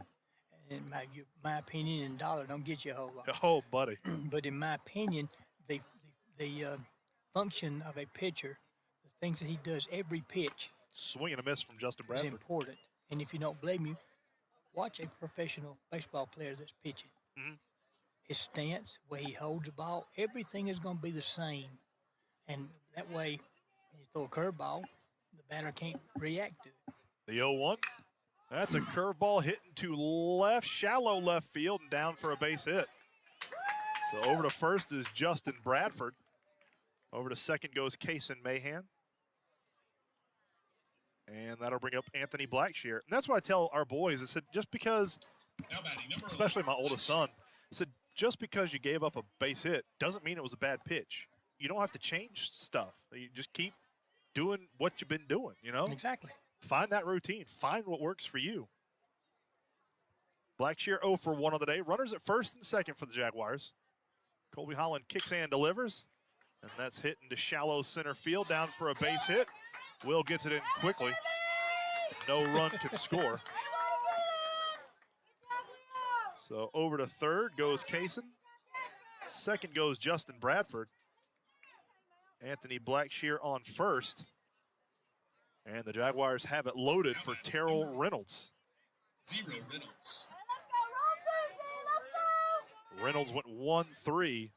my opinion in dollar don't get you a whole lot. Oh, buddy. But in my opinion, the function of a pitcher, the things that he does every pitch, swing and a miss from Justin Bradford, is important. And if you don't blame me, watch a professional baseball player that's pitching. Mm-hmm. His stance, the way he holds the ball, everything is going to be the same. And that way, when you throw a curveball, the batter can't react to it. The 0-1. That's a curveball hitting to left, shallow left field, and down for a base hit. So over to first is Justin Bradford. Over to second goes Kaysen Mahan. And that'll bring up Anthony Blackshear. And that's what I tell our boys. I said, just because, especially my oldest son, I said, just because you gave up a base hit doesn't mean it was a bad pitch. You don't have to change stuff. You just keep doing what you've been doing, you know? Exactly. Find that routine. Find what works for you. Blackshear 0 for 1 on the day. Runners at first and second for the Jaguars. Colby Holland kicks and delivers. And that's hit into shallow center field, down for a base hit. Will gets it in quickly. No run can score. So over to third goes Kaysen. Second goes Justin Bradford. Anthony Blackshear on first. And the Jaguars have it loaded for Terrell Reynolds. 0 Reynolds. Reynolds went 1-3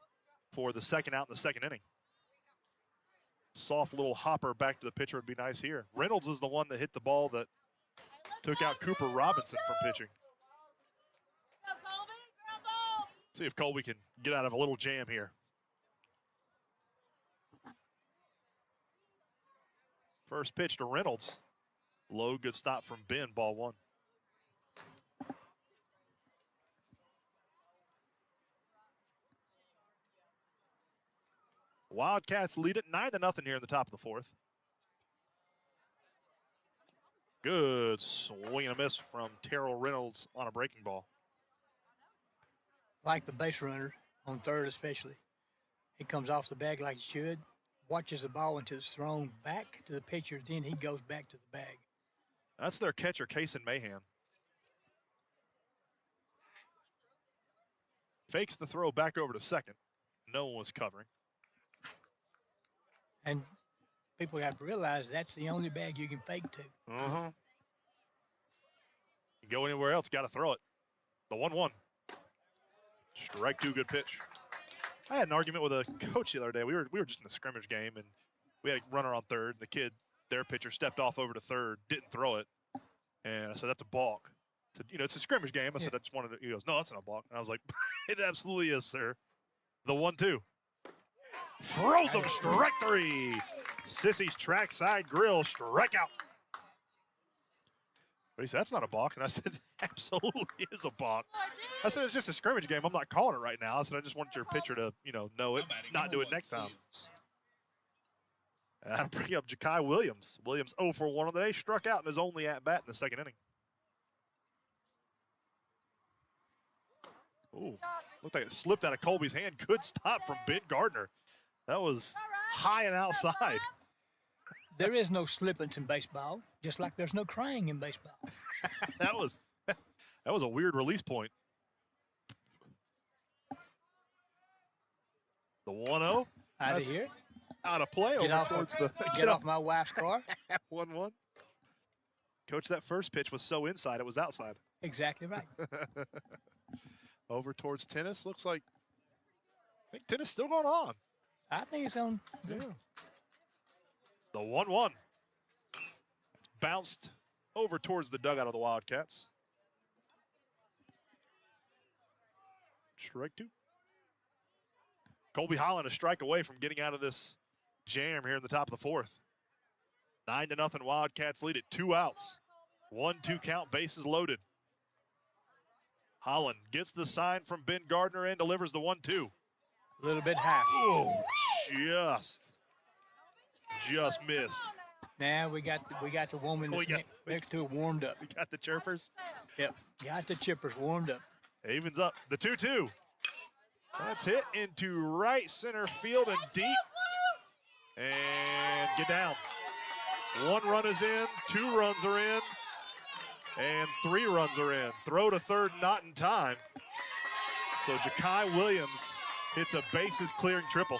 for the second out in the second inning. Soft little hopper back to the pitcher would be nice here. Reynolds is the one that hit the ball that took out Cooper Robinson from pitching. See if Colby can get out of a little jam here. First pitch to Reynolds. Low, good stop from Ben, ball one. Wildcats lead it 9-0 here in the top of the fourth. Good swing and a miss from Terrell Reynolds on a breaking ball. Like the base runner on third especially. He comes off the bag like he should, watches the ball until it's thrown back to the pitcher, then he goes back to the bag. That's their catcher, Kason Mahan. Fakes the throw back over to second. No one was covering. And people have to realize that's the only bag you can fake to. Uh-huh. You go anywhere else, got to throw it. The 1-1. Strike two, good pitch. I had an argument with a coach the other day. We were just in a scrimmage game, and we had a runner on third. The kid, their pitcher, stepped off over to third, didn't throw it. And I said, that's a balk. I said, it's a scrimmage game. I said, I just wanted to. He goes, no, that's not a balk. And I was like, it absolutely is, sir. The 1-2. Throws him, strike three. Sissy's trackside grill, strikeout. But he said, that's not a balk. And I said, absolutely is a balk. I said, it's just a scrimmage game. I'm not calling it right now. I said, I just want your pitcher to, know it, not do it next time. And I'll bring up Ja'Kai Williams. Williams 0 for 1 on the day, struck out in his only at-bat in the second inning. Ooh, looked like it slipped out of Colby's hand. Good stop from Ben Gardner. That was high and outside. There is no slippance in baseball, just like there's no crying in baseball. that was a weird release point. The 1-0. Out of here. Out of play. Get off my wife's car. 1-1. Coach, that first pitch was so inside, it was outside. Exactly right. Over towards tennis. Looks like, I think tennis still going on. I think it's on. Yeah. The 1-1. Bounced over towards the dugout of the Wildcats. Strike two. Colby Holland a strike away from getting out of this jam here in the top of the fourth. 9-0 Wildcats lead it. 2 outs. 1-2 count, bases loaded. Holland gets the sign from Ben Gardner and delivers the 1-2. A little bit high. Oh, just missed. Now we got the woman next to it warmed up. We got the chirpers. Yep, got the chippers warmed up. Evens up. The 2-2. That's hit into right center field and deep. And get down. 1 run is in, 2 runs are in, and 3 runs are in. Throw to third, not in time. So Ja'Kai Williams hits a bases clearing triple.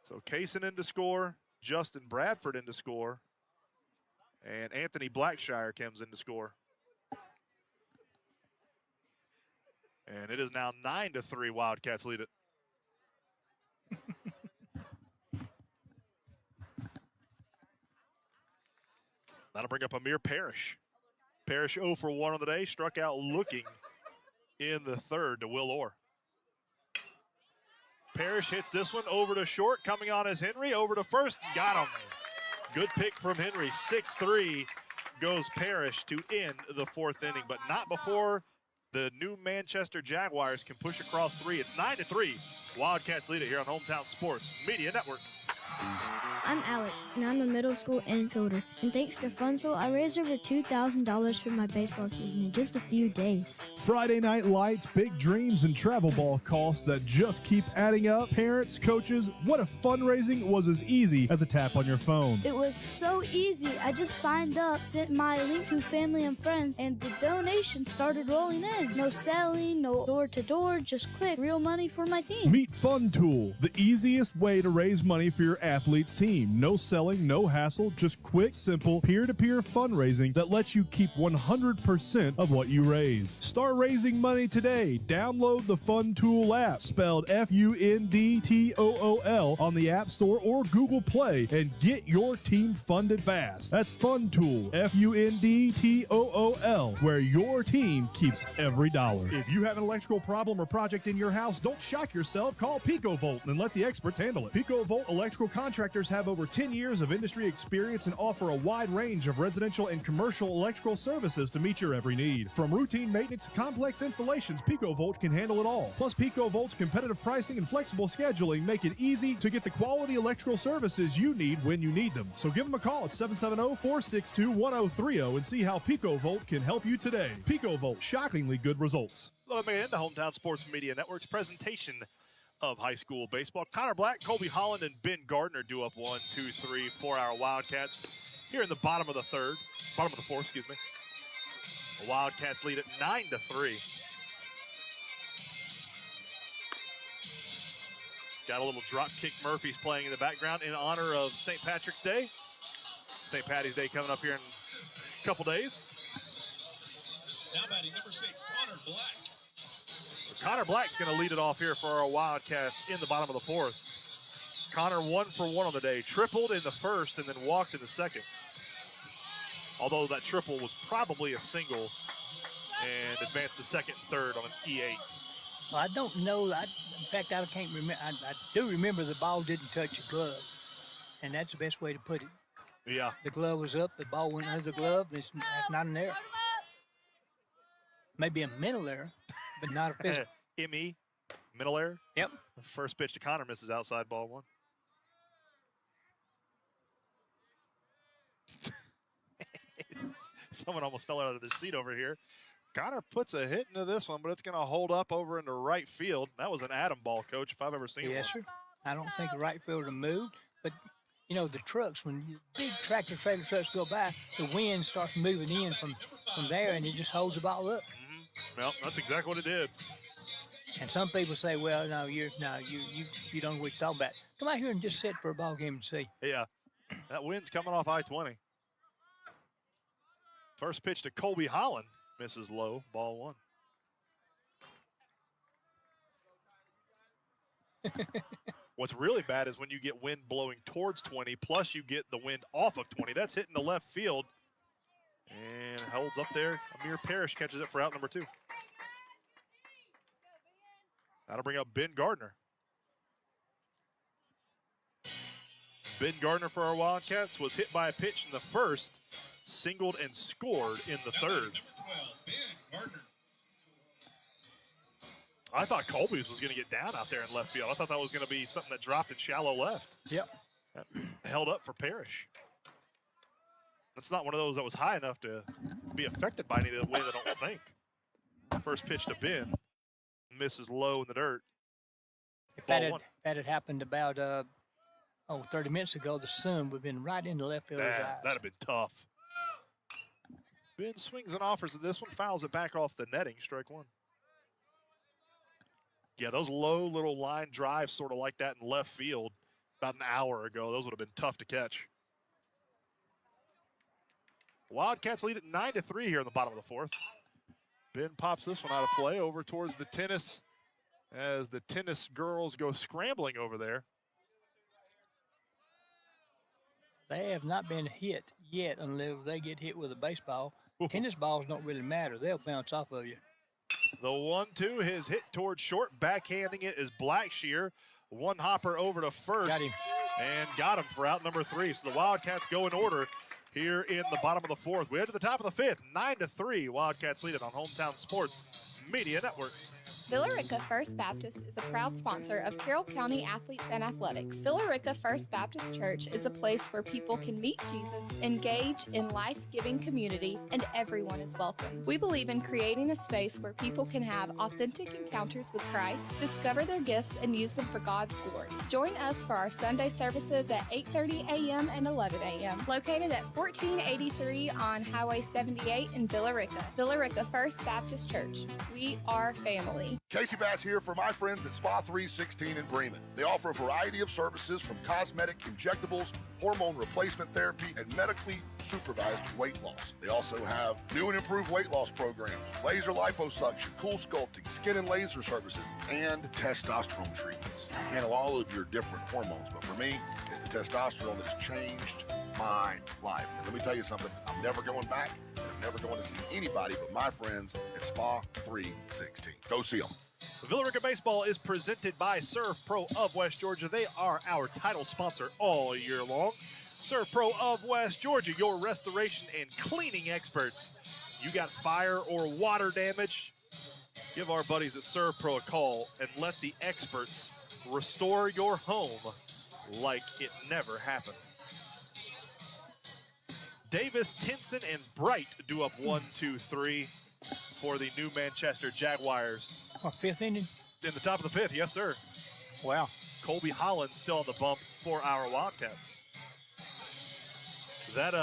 So Kaysen in to score, Justin Bradford in to score, and Anthony Blackshire comes in to score. And it is now 9-3. Wildcats lead it. That'll bring up Amir Parrish. Parrish 0 for 1 on the day, struck out looking in the third to Will Orr. Parrish hits this one over to short, coming on as Henry, over to first, got him. Good pick from Henry, 6-3 goes Parrish to end the 4th inning, but not before the new Manchester Jaguars can push across 3. It's 9-3. Wildcats lead it here on Hometown Sports Media Network. I'm Alex, and I'm a middle school infielder. And thanks to Funsal, I raised over $2,000 for my baseball season in just a few days. Friday night lights, big dreams, and travel ball costs that just keep adding up. Parents, coaches, what if fundraising was as easy as a tap on your phone? It was so easy. I just signed up, sent my link to family and friends, and the donations started rolling in. No selling, no door-to-door, just quick, real money for my team. Meet FunTool, the easiest way to raise money for your athlete's team. No selling, no hassle, just quick, simple, peer-to-peer fundraising that lets you keep 100% of what you raise. Start raising money today. Download the FunTool app, spelled FUNDTOOL, on the App Store or Google Play, and get your team funded fast. That's FunTool, FUNDTOOL, where your team keeps every dollar. If you have an electrical problem or project in your house, don't shock yourself. Call PicoVolt and let the experts handle it. PicoVolt electrical contractors have have over 10 years of industry experience and offer a wide range of residential and commercial electrical services to meet your every need. From routine maintenance to complex installations, PicoVolt can handle it all. Plus, PicoVolt's competitive pricing and flexible scheduling make it easy to get the quality electrical services you need when you need them. So give them a call at 770-462-1030 and see how PicoVolt can help you today. PicoVolt, shockingly good results. Let me end the Hometown Sports Media Network's presentation of high school baseball. Connor Black, Colby Holland, and Ben Gardner do up 1, 2, 3, 4-hour Wildcats here in the bottom of the fourth, excuse me. The Wildcats lead at 9-3. Got a little drop kick Murphy's playing in the background in honor of St. Patrick's Day. St. Patty's Day coming up here in a couple days. Now batting number 6, Connor Black. Connor Black's going to lead it off here for our Wildcats in the bottom of the fourth. Connor 1 for 1 on the day, tripled in the first and then walked in the second. Although that triple was probably a single and advanced the second and third on an E8. Well, I don't know. In fact, I can't remember. I do remember the ball didn't touch the glove, and that's the best way to put it. Yeah. The glove was up, the ball went under the glove. It's not an error. Maybe a mental error, but not a physical. ME, mental error. Yep. The first pitch to Connor misses outside ball 1. Someone almost fell out of the seat over here. Connor puts a hit into this one, but it's going to hold up over into right field. That was an Adam ball, Coach, if I've ever seen one. Yes, sir. I don't think the right fielder moved, but you know, the trucks, when big tractor trailer trucks go by, the wind starts moving in from there, and it just holds the ball up. Well, that's exactly what it did. And some people say, well, no, you don't know what you're talking about. Come out here and just sit for a ball game and see. Yeah, that wind's coming off I-20. First pitch to Colby Holland, misses low, ball 1. What's really bad is when you get wind blowing towards 20, plus you get the wind off of 20. That's hitting the left field and holds up there. Amir Parrish catches it for out number 2. That'll bring up Ben Gardner. Ben Gardner for our Wildcats was hit by a pitch in the first, singled and scored in the third. Number 12, Ben Gardner. I thought Colby's was going to get down out there in left field. I thought that was going to be something that dropped in shallow left. Yep. That held up for Parrish. That's not one of those that was high enough to be affected by any of the wind, I don't think. First pitch to Ben. Misses low in the dirt. If that had happened about 30 minutes ago, the sun would have been right in the left fielder's eyes. That'd have been tough. Ben swings and offers at this one, fouls it back off the netting, strike 1. Yeah, those low little line drives sort of like that in left field about an hour ago, those would have been tough to catch. Wildcats lead at 9-3 here in the bottom of the fourth. Ben pops this one out of play over towards the tennis as the tennis girls go scrambling over there. They have not been hit yet unless they get hit with a baseball. Tennis balls don't really matter. They'll bounce off of you. The 1-2 is hit towards short. Backhanding it is Blackshear. One hopper over to first. Got him. And got him for out number 3. So the Wildcats go in order here in the bottom of the fourth. We head to the top of the fifth. 9-3. Wildcats lead it on Hometown Sports Media Network. Villa Rica First Baptist is a proud sponsor of Carroll County Athletes and Athletics. Villa Rica First Baptist Church is a place where people can meet Jesus, engage in life-giving community, and everyone is welcome. We believe in creating a space where people can have authentic encounters with Christ, discover their gifts, and use them for God's glory. Join us for our Sunday services at 8:30 a.m. and 11 a.m. located at 1483 on Highway 78 in Villa Rica. Villa Rica First Baptist Church. We are family. Casey Bass here for my friends at Spa 316 in Bremen. They offer a variety of services from cosmetic injectables, hormone replacement therapy, and medically supervised weight loss. They also have new and improved weight loss programs, laser liposuction, cool sculpting, skin and laser services, and testosterone treatments. You handle all of your different hormones, but for me, it's the testosterone that has changed my life. And let me tell you something, I'm never going back, and I'm never going to see anybody but my friends at Spa 316. Go see them. Villa Rica Baseball is presented by Serve Pro of West Georgia. They are our title sponsor all year long. Serve Pro of West Georgia, your restoration and cleaning experts. You got fire or water damage? Give our buddies at Serve Pro a call and let the experts restore your home like it never happened. Davis, Tinson, and Bright do up 1-2-3 for the New Manchester Jaguars. Fifth inning? In the top of the fifth, yes, sir. Wow. Colby Holland still on the bump for our Wildcats. That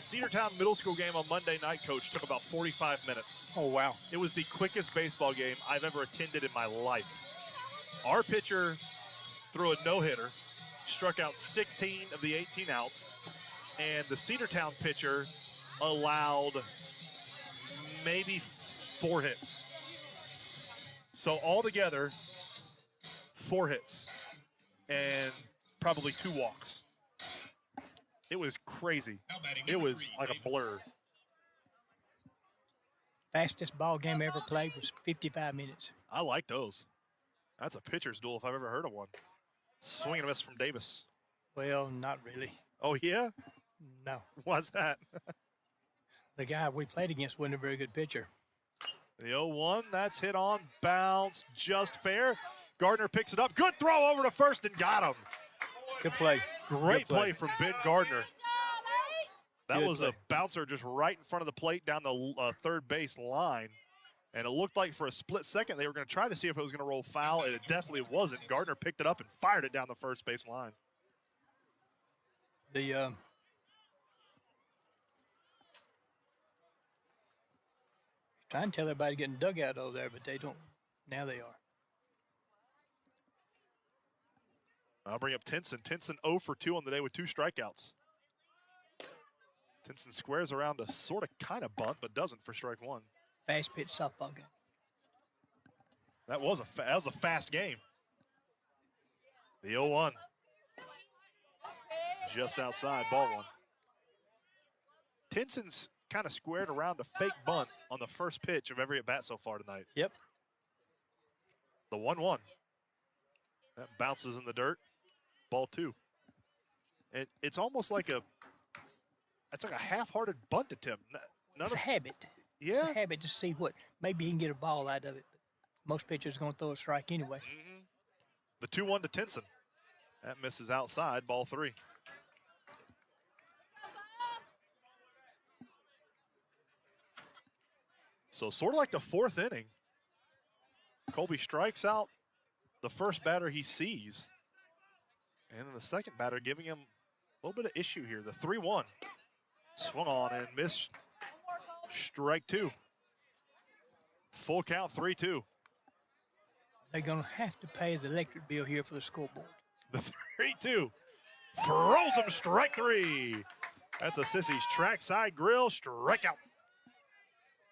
Cedartown Middle School game on Monday night, Coach, took about 45 minutes. Oh, wow. It was the quickest baseball game I've ever attended in my life. Our pitcher threw a no-hitter, struck out 16 of the 18 outs, and the Cedartown pitcher allowed maybe 4 hits. So altogether, 4 hits and probably 2 walks. It was crazy. It was like a blur. Fastest ball game ever played was 55 minutes. I like those. That's a pitcher's duel if I've ever heard of one. Swing and a miss from Davis. Well, not really. Oh, yeah? No. Why's that? The guy we played against wasn't a very good pitcher. The 0-1, that's hit on, bounce, just fair. Gardner picks it up. Good throw over to first and got him. Good play. Great play from Ben Gardner. That Good was play. a bouncer just right in front of the plate down the third base line. And it looked like for a split second they were going to try to see if it was going to roll foul, and it definitely wasn't. Gardner picked it up and fired it down the first base line. The trying to tell everybody to get in the dugout over there, but they don't. Now they are. I'll bring up Tinson. Tinson 0 for 2 on the day with 2 strikeouts. Tinson squares around a sort of kind of bunt, but doesn't for strike 1. Fast pitch softball game. That was a fast game. The 0-1. Just outside, ball 1. Tinson's kind of squared around a fake bunt on the first pitch of every at-bat so far tonight. Yep. The 1-1. That bounces in the dirt. Ball 2. It's almost like a half-hearted bunt attempt. It's a habit. Yeah. It's a habit to see what, maybe he can get a ball out of it. But most pitchers are going to throw a strike anyway. Mm-hmm. The 2-1 to Tinson. That misses outside, ball 3. So sort of like the 4th inning. Colby strikes out the first batter he sees. And then the second batter giving him a little bit of issue here. The 3-1. Swung on and missed. Strike 2. Full count, 3-2. They're going to have to pay the electric bill here for the scoreboard. The 3-2. Throws him, strike 3. That's a Sissy's trackside grill, strikeout.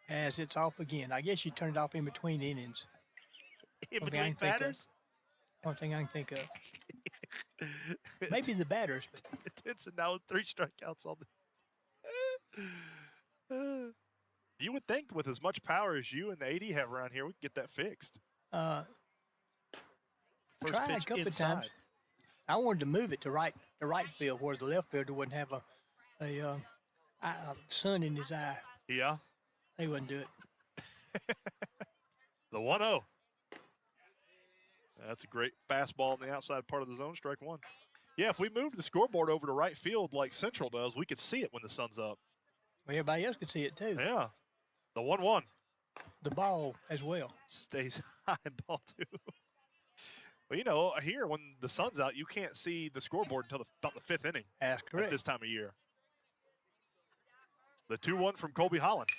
As it's off again. I guess you turn it off in between innings. In between batters? One thing I can think of. Maybe the batters. But Tinson now with 3 strikeouts on the. You would think with as much power as you and the AD have around here, we could get that fixed. Tried First a pitch couple inside. of times. I wanted to move it to right field where the left fielder wouldn't have a sun in his eye. Yeah. They wouldn't do it. The 1-0. That's a great fastball on the outside part of the zone, strike 1. Yeah, if we moved the scoreboard over to right field like Central does, we could see it when the sun's up. Well, everybody else could see it too. Yeah. The 1-1. The ball as well. Stays high, ball 2. Well, you know, here when the sun's out, you can't see the scoreboard until about the 5th inning. That's correct. At this time of year. The 2-1 from Colby Holland.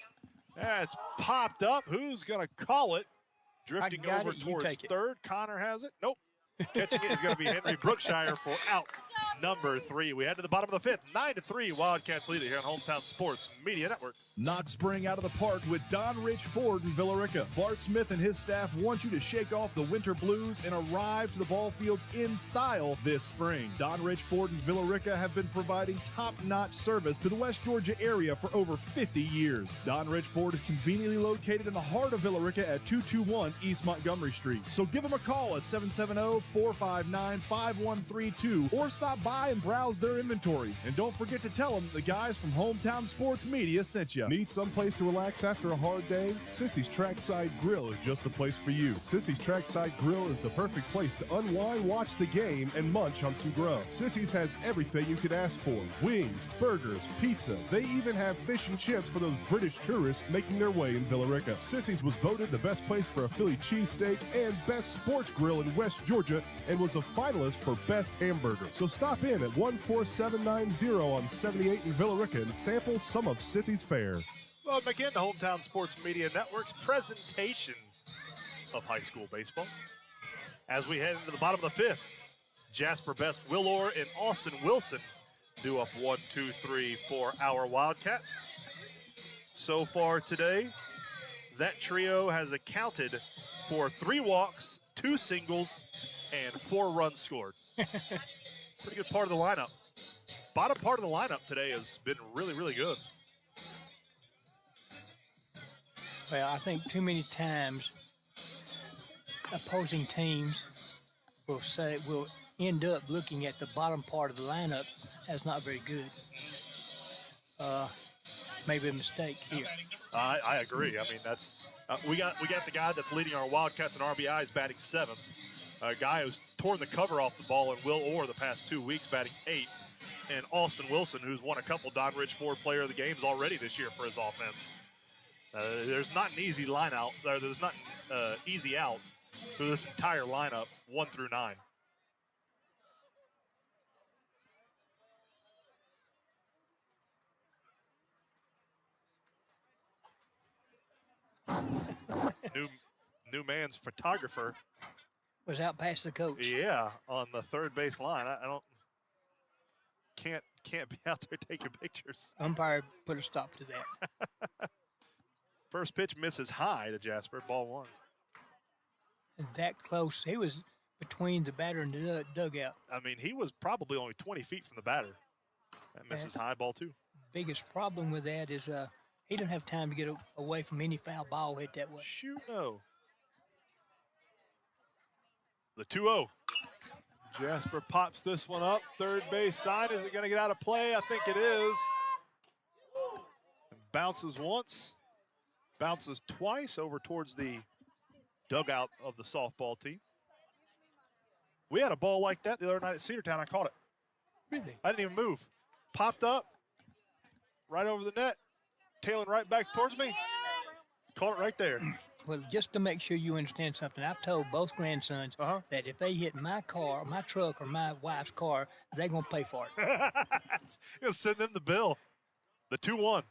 Yeah, it's popped up. Who's going to call it? Drifting over towards third. Connor has it. Nope. Catching it is going to be Henry Brookshire for out. number 3. We head to the bottom of the 5th. 9-3, Wildcats lead it here on Hometown Sports Media Network. Knock spring out of the park with Don Rich Ford in Villa Rica. Bart Smith and his staff want you to shake off the winter blues and arrive to the ball fields in style this spring. Don Rich Ford and Villa Rica have been providing top-notch service to the West Georgia area for over 50 years. Don Rich Ford is conveniently located in the heart of Villa Rica at 221 East Montgomery Street. So give them a call at 770-459-5132 or stop by and browse their inventory. And don't forget to tell them the guys from Hometown Sports Media sent you. Need someplace to relax after a hard day? Sissy's Trackside Grill is just the place for you. Sissy's Trackside Grill is the perfect place to unwind, watch the game, and munch on some grub. Sissy's has everything you could ask for. Wings, burgers, pizza. They even have fish and chips for those British tourists making their way in Villa Rica. Sissy's was voted the best place for a Philly cheesesteak and best sports grill in West Georgia and was a finalist for best hamburger. So stop in at 14790 on 78 in Villa Rica and sample some of Sissy's fare. Welcome again to Hometown Sports Media Network's presentation of high school baseball. As we head into the bottom of the 5th, Jasper Best, Will Orr, and Austin Wilson do up 1-2-3 for our Wildcats. So far today, that trio has accounted for 3 walks, 2 singles, and 4 runs scored. Pretty good part of the lineup. Bottom part of the lineup today has been really, really good. Well, I think too many times opposing teams will end up looking at the bottom part of the lineup as not very good. Maybe a mistake here. I agree. I mean, that's we got the guy that's leading our Wildcats in RBIs batting 7th. A guy who's torn the cover off the ball in Will Orr the past 2 weeks batting 8th. And Austin Wilson, who's won a couple Don Rich Ford Player of the Games already this year for his offense. There's not an easy line out. There's not easy out through this entire lineup, 1 through 9. New man's photographer was out past the coach. Yeah, on the third base line. I can't be out there taking pictures. Umpire put a stop to that. First pitch misses high to Jasper, ball 1. And that close. He was between the batter and the dugout. I mean, he was probably only 20 feet from the batter. That misses high, ball 2. Biggest problem with that is he didn't have time to get away from any foul ball hit that way. Shoot, no. The 2-0. Jasper pops this one up. Third base side. Is it going to get out of play? I think it is. Bounces once. Bounces twice over towards the dugout of the softball team. We had a ball like that the other night at Cedartown. I caught it. Really? I didn't even move. Popped up. Right over the net. Tailing right back towards me. Caught it right there. Well, just to make sure you understand something, I've told both grandsons that if they hit my car, my truck, or my wife's car, they're going to pay for it. Going to send them the bill. The 2-1.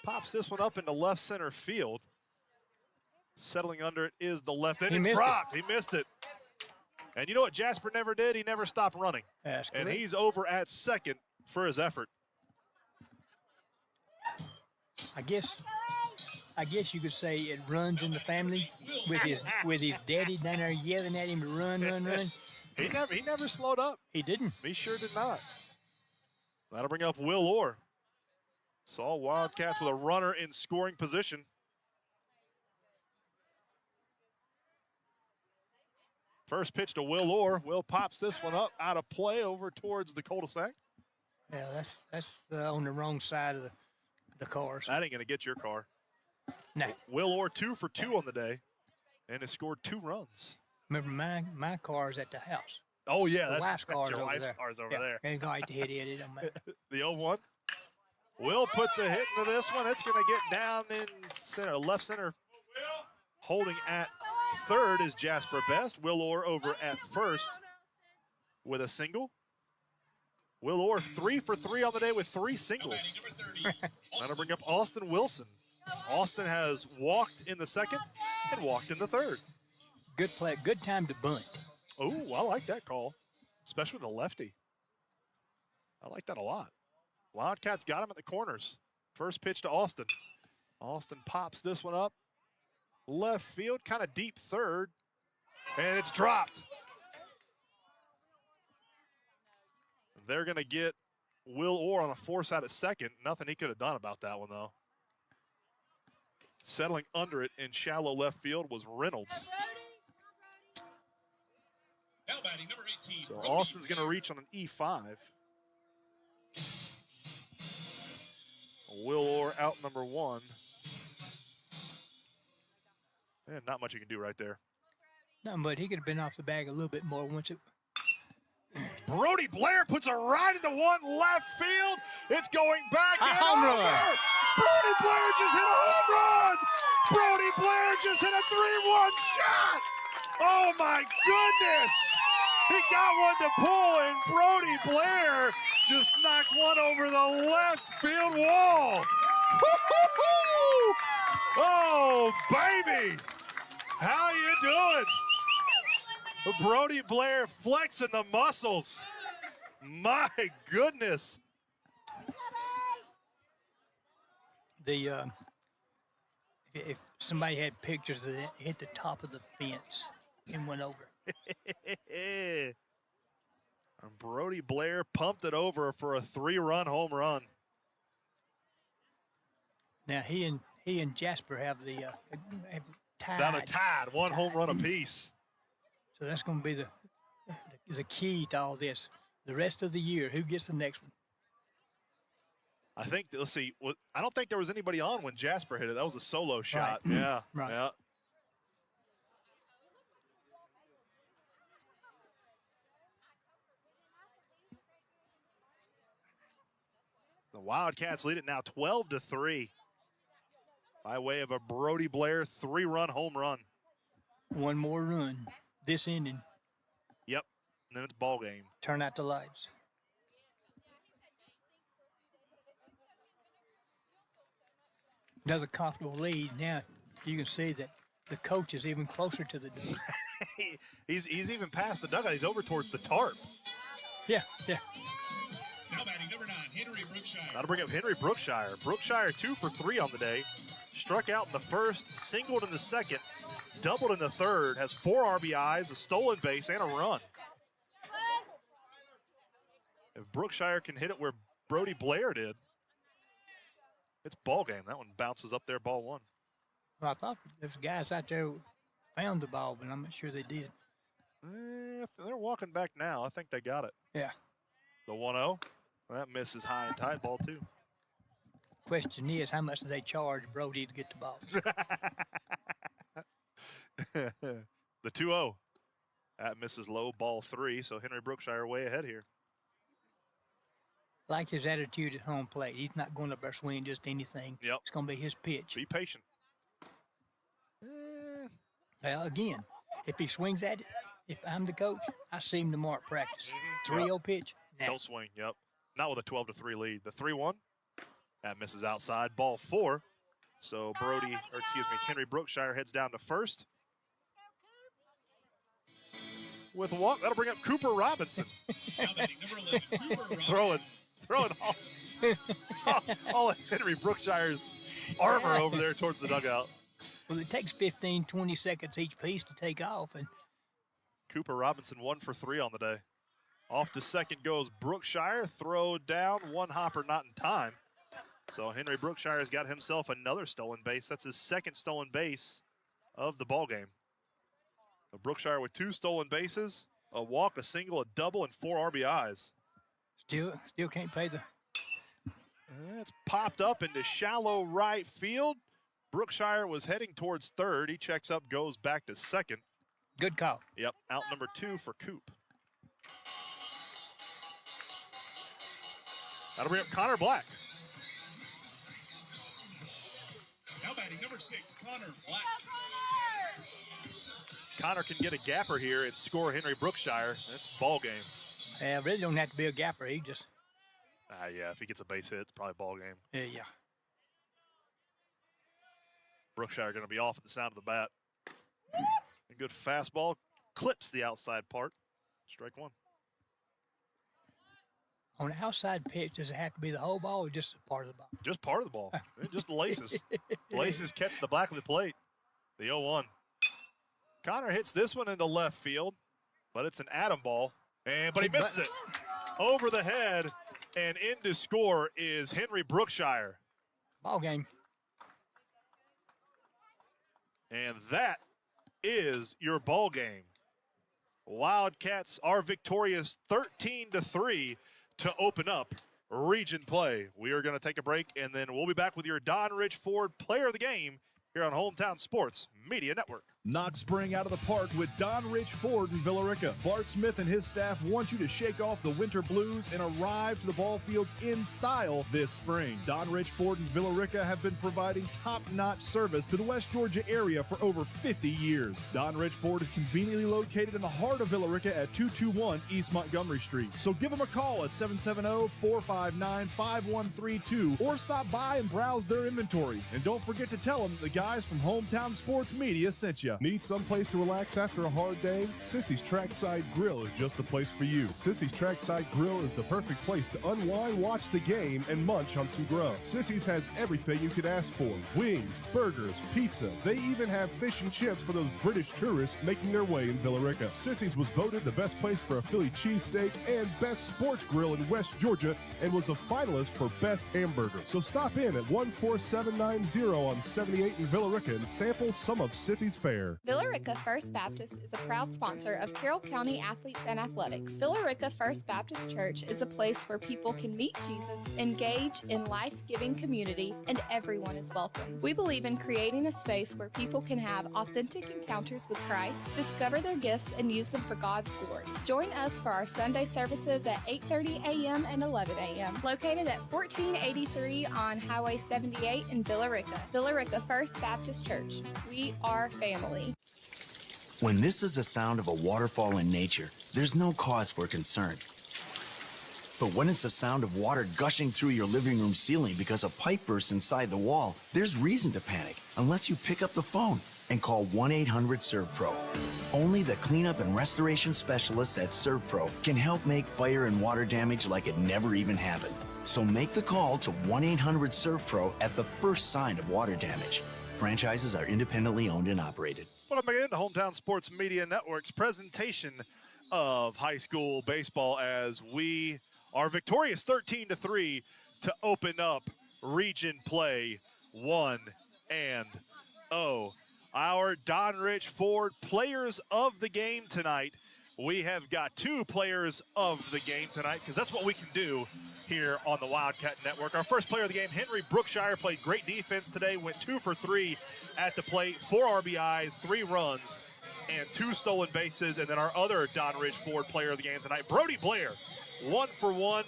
Pops this one up into left center field. Settling under it is the left end. It's dropped. He missed it. And you know what Jasper never did? He never stopped running. That's and correct. he's over at second for his effort. I guess you could say it runs in the family with his daddy down there yelling at him to run. He never slowed up. He didn't. He sure did not. That'll bring up Will Orr. Saw Wildcats with a runner in scoring position. First pitch to Will Orr. Will pops this one up out of play over towards the cul-de-sac. Yeah, that's on the wrong side of the cars. That ain't going to get your car. No. Will Orr 2 for 2 on the day and has scored 2 runs. Remember, my car's at the house. Oh, yeah. The wife's car's your over wife's there. car's over yeah. there. Ain't going to hit it. It don't matter. The 0-1. Will puts a hit into this one. It's going to get down in center, left center. Holding at third is Jasper Best. Will Orr over at first with a single. Will Orr 3 for 3 on the day with 3 singles. That'll bring up Austin Wilson. Austin has walked in the second and walked in the third. Good play. Good time to bunt. Oh, I like that call. especially the lefty. I like that a lot. Wildcats got him at the corners. First pitch to Austin. Austin pops this one up. Left field, kind of deep third, and it's dropped. They're going to get Will Orr on a force out at second. Nothing he could have done about that one, though. Settling under it in shallow left field was Reynolds. Now batting number 18. So Austin's going to reach on an E5. Will Orr out number 1. And not much you can do right there. No, but he could have been off the bag a little bit more once it. Brody Blair puts a right into one left field. It's going back and home over. run. Brody Blair just hit a home run. Brody Blair just hit a 3-1 shot. Oh my goodness. He got one to pull, and Brody Blair just knocked one over the left field wall. Oh, baby. How you doing? Brody Blair flexing the muscles. My goodness. If somebody had pictures of it, hit the top of the fence and went over. And Brody Blair pumped it over for a 3-run home run. Now he and Jasper have the have tied. Now they're tied, one home run apiece. So that's going to be the key to all this. The rest of the year, who gets the next one? I think, let's see, I don't think there was anybody on when Jasper hit it. That was a solo shot. Right. Yeah, Right. yeah. The Wildcats lead it now 12-3 by way of a Brody Blair 3-run home run. One more run. This inning. Yep, and then it's ball game. Turn out the lights. That's a comfortable lead. Now you can see that the coach is even closer to the dugout. he's even past the dugout. He's over towards the tarp. Yeah. Now batting number 9, Henry Brookshire. That'll bring up Henry Brookshire. Brookshire 2 for 3 on the day. Struck out in the first, singled in the second, doubled in the third, has 4 RBIs, a stolen base, and a run. If Brookshire can hit it where Brody Blair did, it's ball game. That one bounces up there, ball 1. Well, I thought there was guys out there who found the ball, but I'm not sure they did. They're walking back now. I think they got it. Yeah. The 1-0. That misses high and tight, ball 2. Question is, how much do they charge Brody to get the ball? The 2-0. That misses low, ball 3, so Henry Brookshire way ahead here. Like his attitude at home plate. He's not going up there swinging just anything. Yep. It's going to be his pitch. Be patient. Well, again, if he swings at it, if I'm the coach, I see him tomorrow at practice. 3-0 pitch. Nah. Don't swing, yep. Not with a 12-3 lead. The 3-1, that misses outside, ball 4. So Henry Brookshire heads down to first. With a walk, that'll bring up Cooper Robinson. Now batting number 11, Cooper Robinson. throwing all of Henry Brookshire's armor over there towards the dugout. Well, it takes 15, 20 seconds each piece to take off. And Cooper Robinson 1 for 3 on the day. Off to second goes Brookshire. Throw down, one hopper not in time. So Henry Brookshire has got himself another stolen base. That's his second stolen base of the ball game. So Brookshire with 2 stolen bases, a walk, a single, a double, and 4 RBIs. Still can't pay the. It's popped up into shallow right field. Brookshire was heading towards third. He checks up, goes back to second. Good call. Yep, out number 2 for Coop. That'll bring up Connor Black. Now batting number 6, Connor Black. Connor can get a gapper here and score Henry Brookshire. That's ball game. Yeah, really don't have to be a gapper. He just. Yeah, if he gets a base hit, it's probably ball game. Yeah. Brookshire going to be off at the sound of the bat. A good fastball clips the outside part. Strike 1. On the outside pitch, does it have to be the whole ball or just a part of the ball? Just part of the ball. Just the laces. Laces catch the back of the plate. The 0-1. Connor hits this one into left field, but it's an atom ball. But he misses it. Over the head, and in to score is Henry Brookshire. Ball game. And that is your ball game. Wildcats are victorious 13-3 to open up region play. We are going to take a break, and then we'll be back with your Don Rich Ford Player of the Game here on Hometown Sports Media Network. Knock spring out of the park with Don Rich Ford in Villa Rica. Bart Smith and his staff want you to shake off the winter blues and arrive to the ball fields in style this spring. Don Rich Ford and Villa Rica have been providing top-notch service to the West Georgia area for over 50 years. Don Rich Ford is conveniently located in the heart of Villa Rica at 221 East Montgomery Street. So give them a call at 770-459-5132 or stop by and browse their inventory. And don't forget to tell them that the guys from Hometown Sports Media sent you. Need someplace to relax after a hard day? Sissy's Trackside Grill is just the place for you. Sissy's Trackside Grill is the perfect place to unwind, watch the game, and munch on some grub. Sissy's has everything you could ask for. Wings, burgers, pizza. They even have fish and chips for those British tourists making their way in Villa Rica. Sissy's was voted the best place for a Philly cheesesteak and best sports grill in West Georgia and was a finalist for best hamburger. So stop in at 14790 on 78 in Villa Rica and sample some of Sissy's fare. Villa Rica First Baptist is a proud sponsor of Carroll County Athletes and Athletics. Villa Rica First Baptist Church is a place where people can meet Jesus, engage in life-giving community, and everyone is welcome. We believe in creating a space where people can have authentic encounters with Christ, discover their gifts, and use them for God's glory. Join us for our Sunday services at 8:30 a.m. and 11 a.m. located at 1483 on Highway 78 in Villa Rica. Villa Rica First Baptist Church. We are family. When this is the sound of a waterfall in nature, there's no cause for concern. But when it's the sound of water gushing through your living room ceiling because a pipe bursts inside the wall, there's reason to panic unless you pick up the phone and call 1-800-SERVPRO. Only the cleanup and restoration specialists at ServPro can help make fire and water damage like it never even happened. So make the call to 1-800-SERVPRO at the first sign of water damage. Franchises are independently owned and operated. Welcome again to Hometown Sports Media Network's presentation of high school baseball as we are victorious 13-3 to open up region play 1-0. Our Don Rich Ford players of the game tonight. We have got two players of the game tonight because that's what we can do here on the Wildcat Network. Our first player of the game, Henry Brookshire, played great defense today, went 2 for 3 at the plate, 4 RBIs, 3 runs, and 2 stolen bases. And then our other Don Rich Ford player of the game tonight, Brody Blair, 1 for 1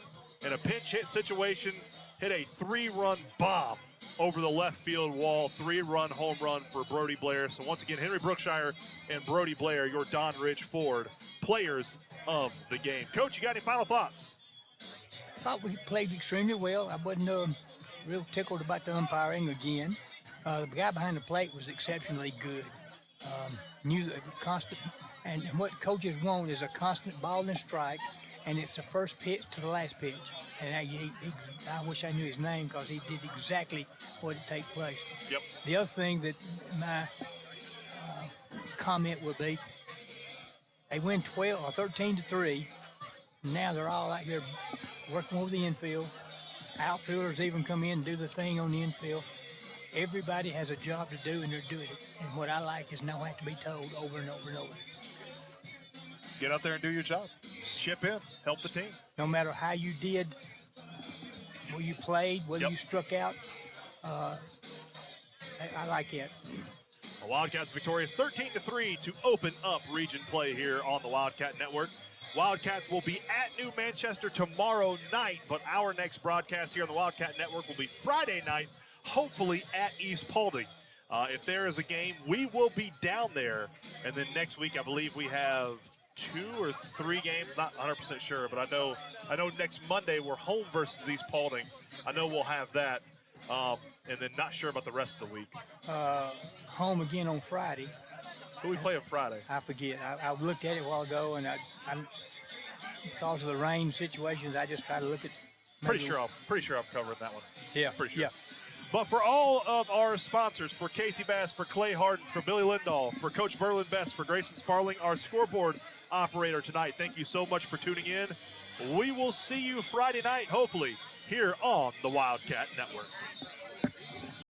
in a pinch hit situation, hit a 3-run bomb over the left field wall, 3-run home run for Brody Blair. So once again, Henry Brookshire and Brody Blair, your Don Rich Ford players of the game. Coach, you got any final thoughts? I thought we played extremely well. I wasn't real tickled about the umpiring again. The guy behind the plate was exceptionally good. Knew the constant, and what coaches want is a constant ball and strike, and it's the first pitch to the last pitch. And I wish I knew his name because he did exactly what it takes place. Yep. The other thing that my comment would be, they win 13-3. Now they're all out here working over the infield. Outfielders even come in and do the thing on the infield. Everybody has a job to do, and they're doing it. And what I like is not have to be told over and over and over. Get out there and do your job. Chip in, help the team. No matter how you did, where you played, whether you struck out, I like it. The Wildcats victorious 13-3 to open up region play here on the Wildcat Network. Wildcats will be at New Manchester tomorrow night, but our next broadcast here on the Wildcat Network will be Friday night, hopefully at East Paulding. If there is a game, we will be down there. And then next week, I believe we have 2 or 3 games, not 100% sure, but I know next Monday we're home versus East Paulding. I know we'll have that. And then not sure about the rest of the week. Home again on Friday. Who we play on Friday? I forget. I looked at it a while ago, and I'm because of the rain situations, I just try to look at. Pretty sure I'm covering that one. Yeah. Pretty sure. Yeah. But for all of our sponsors, for Casey Bass, for Clay Harden, for Billy Lindahl, for Coach Berlin Best, for Grayson Sparling, our scoreboard operator tonight, thank you so much for tuning in. We will see you Friday night, hopefully, here on the Wildcat Network.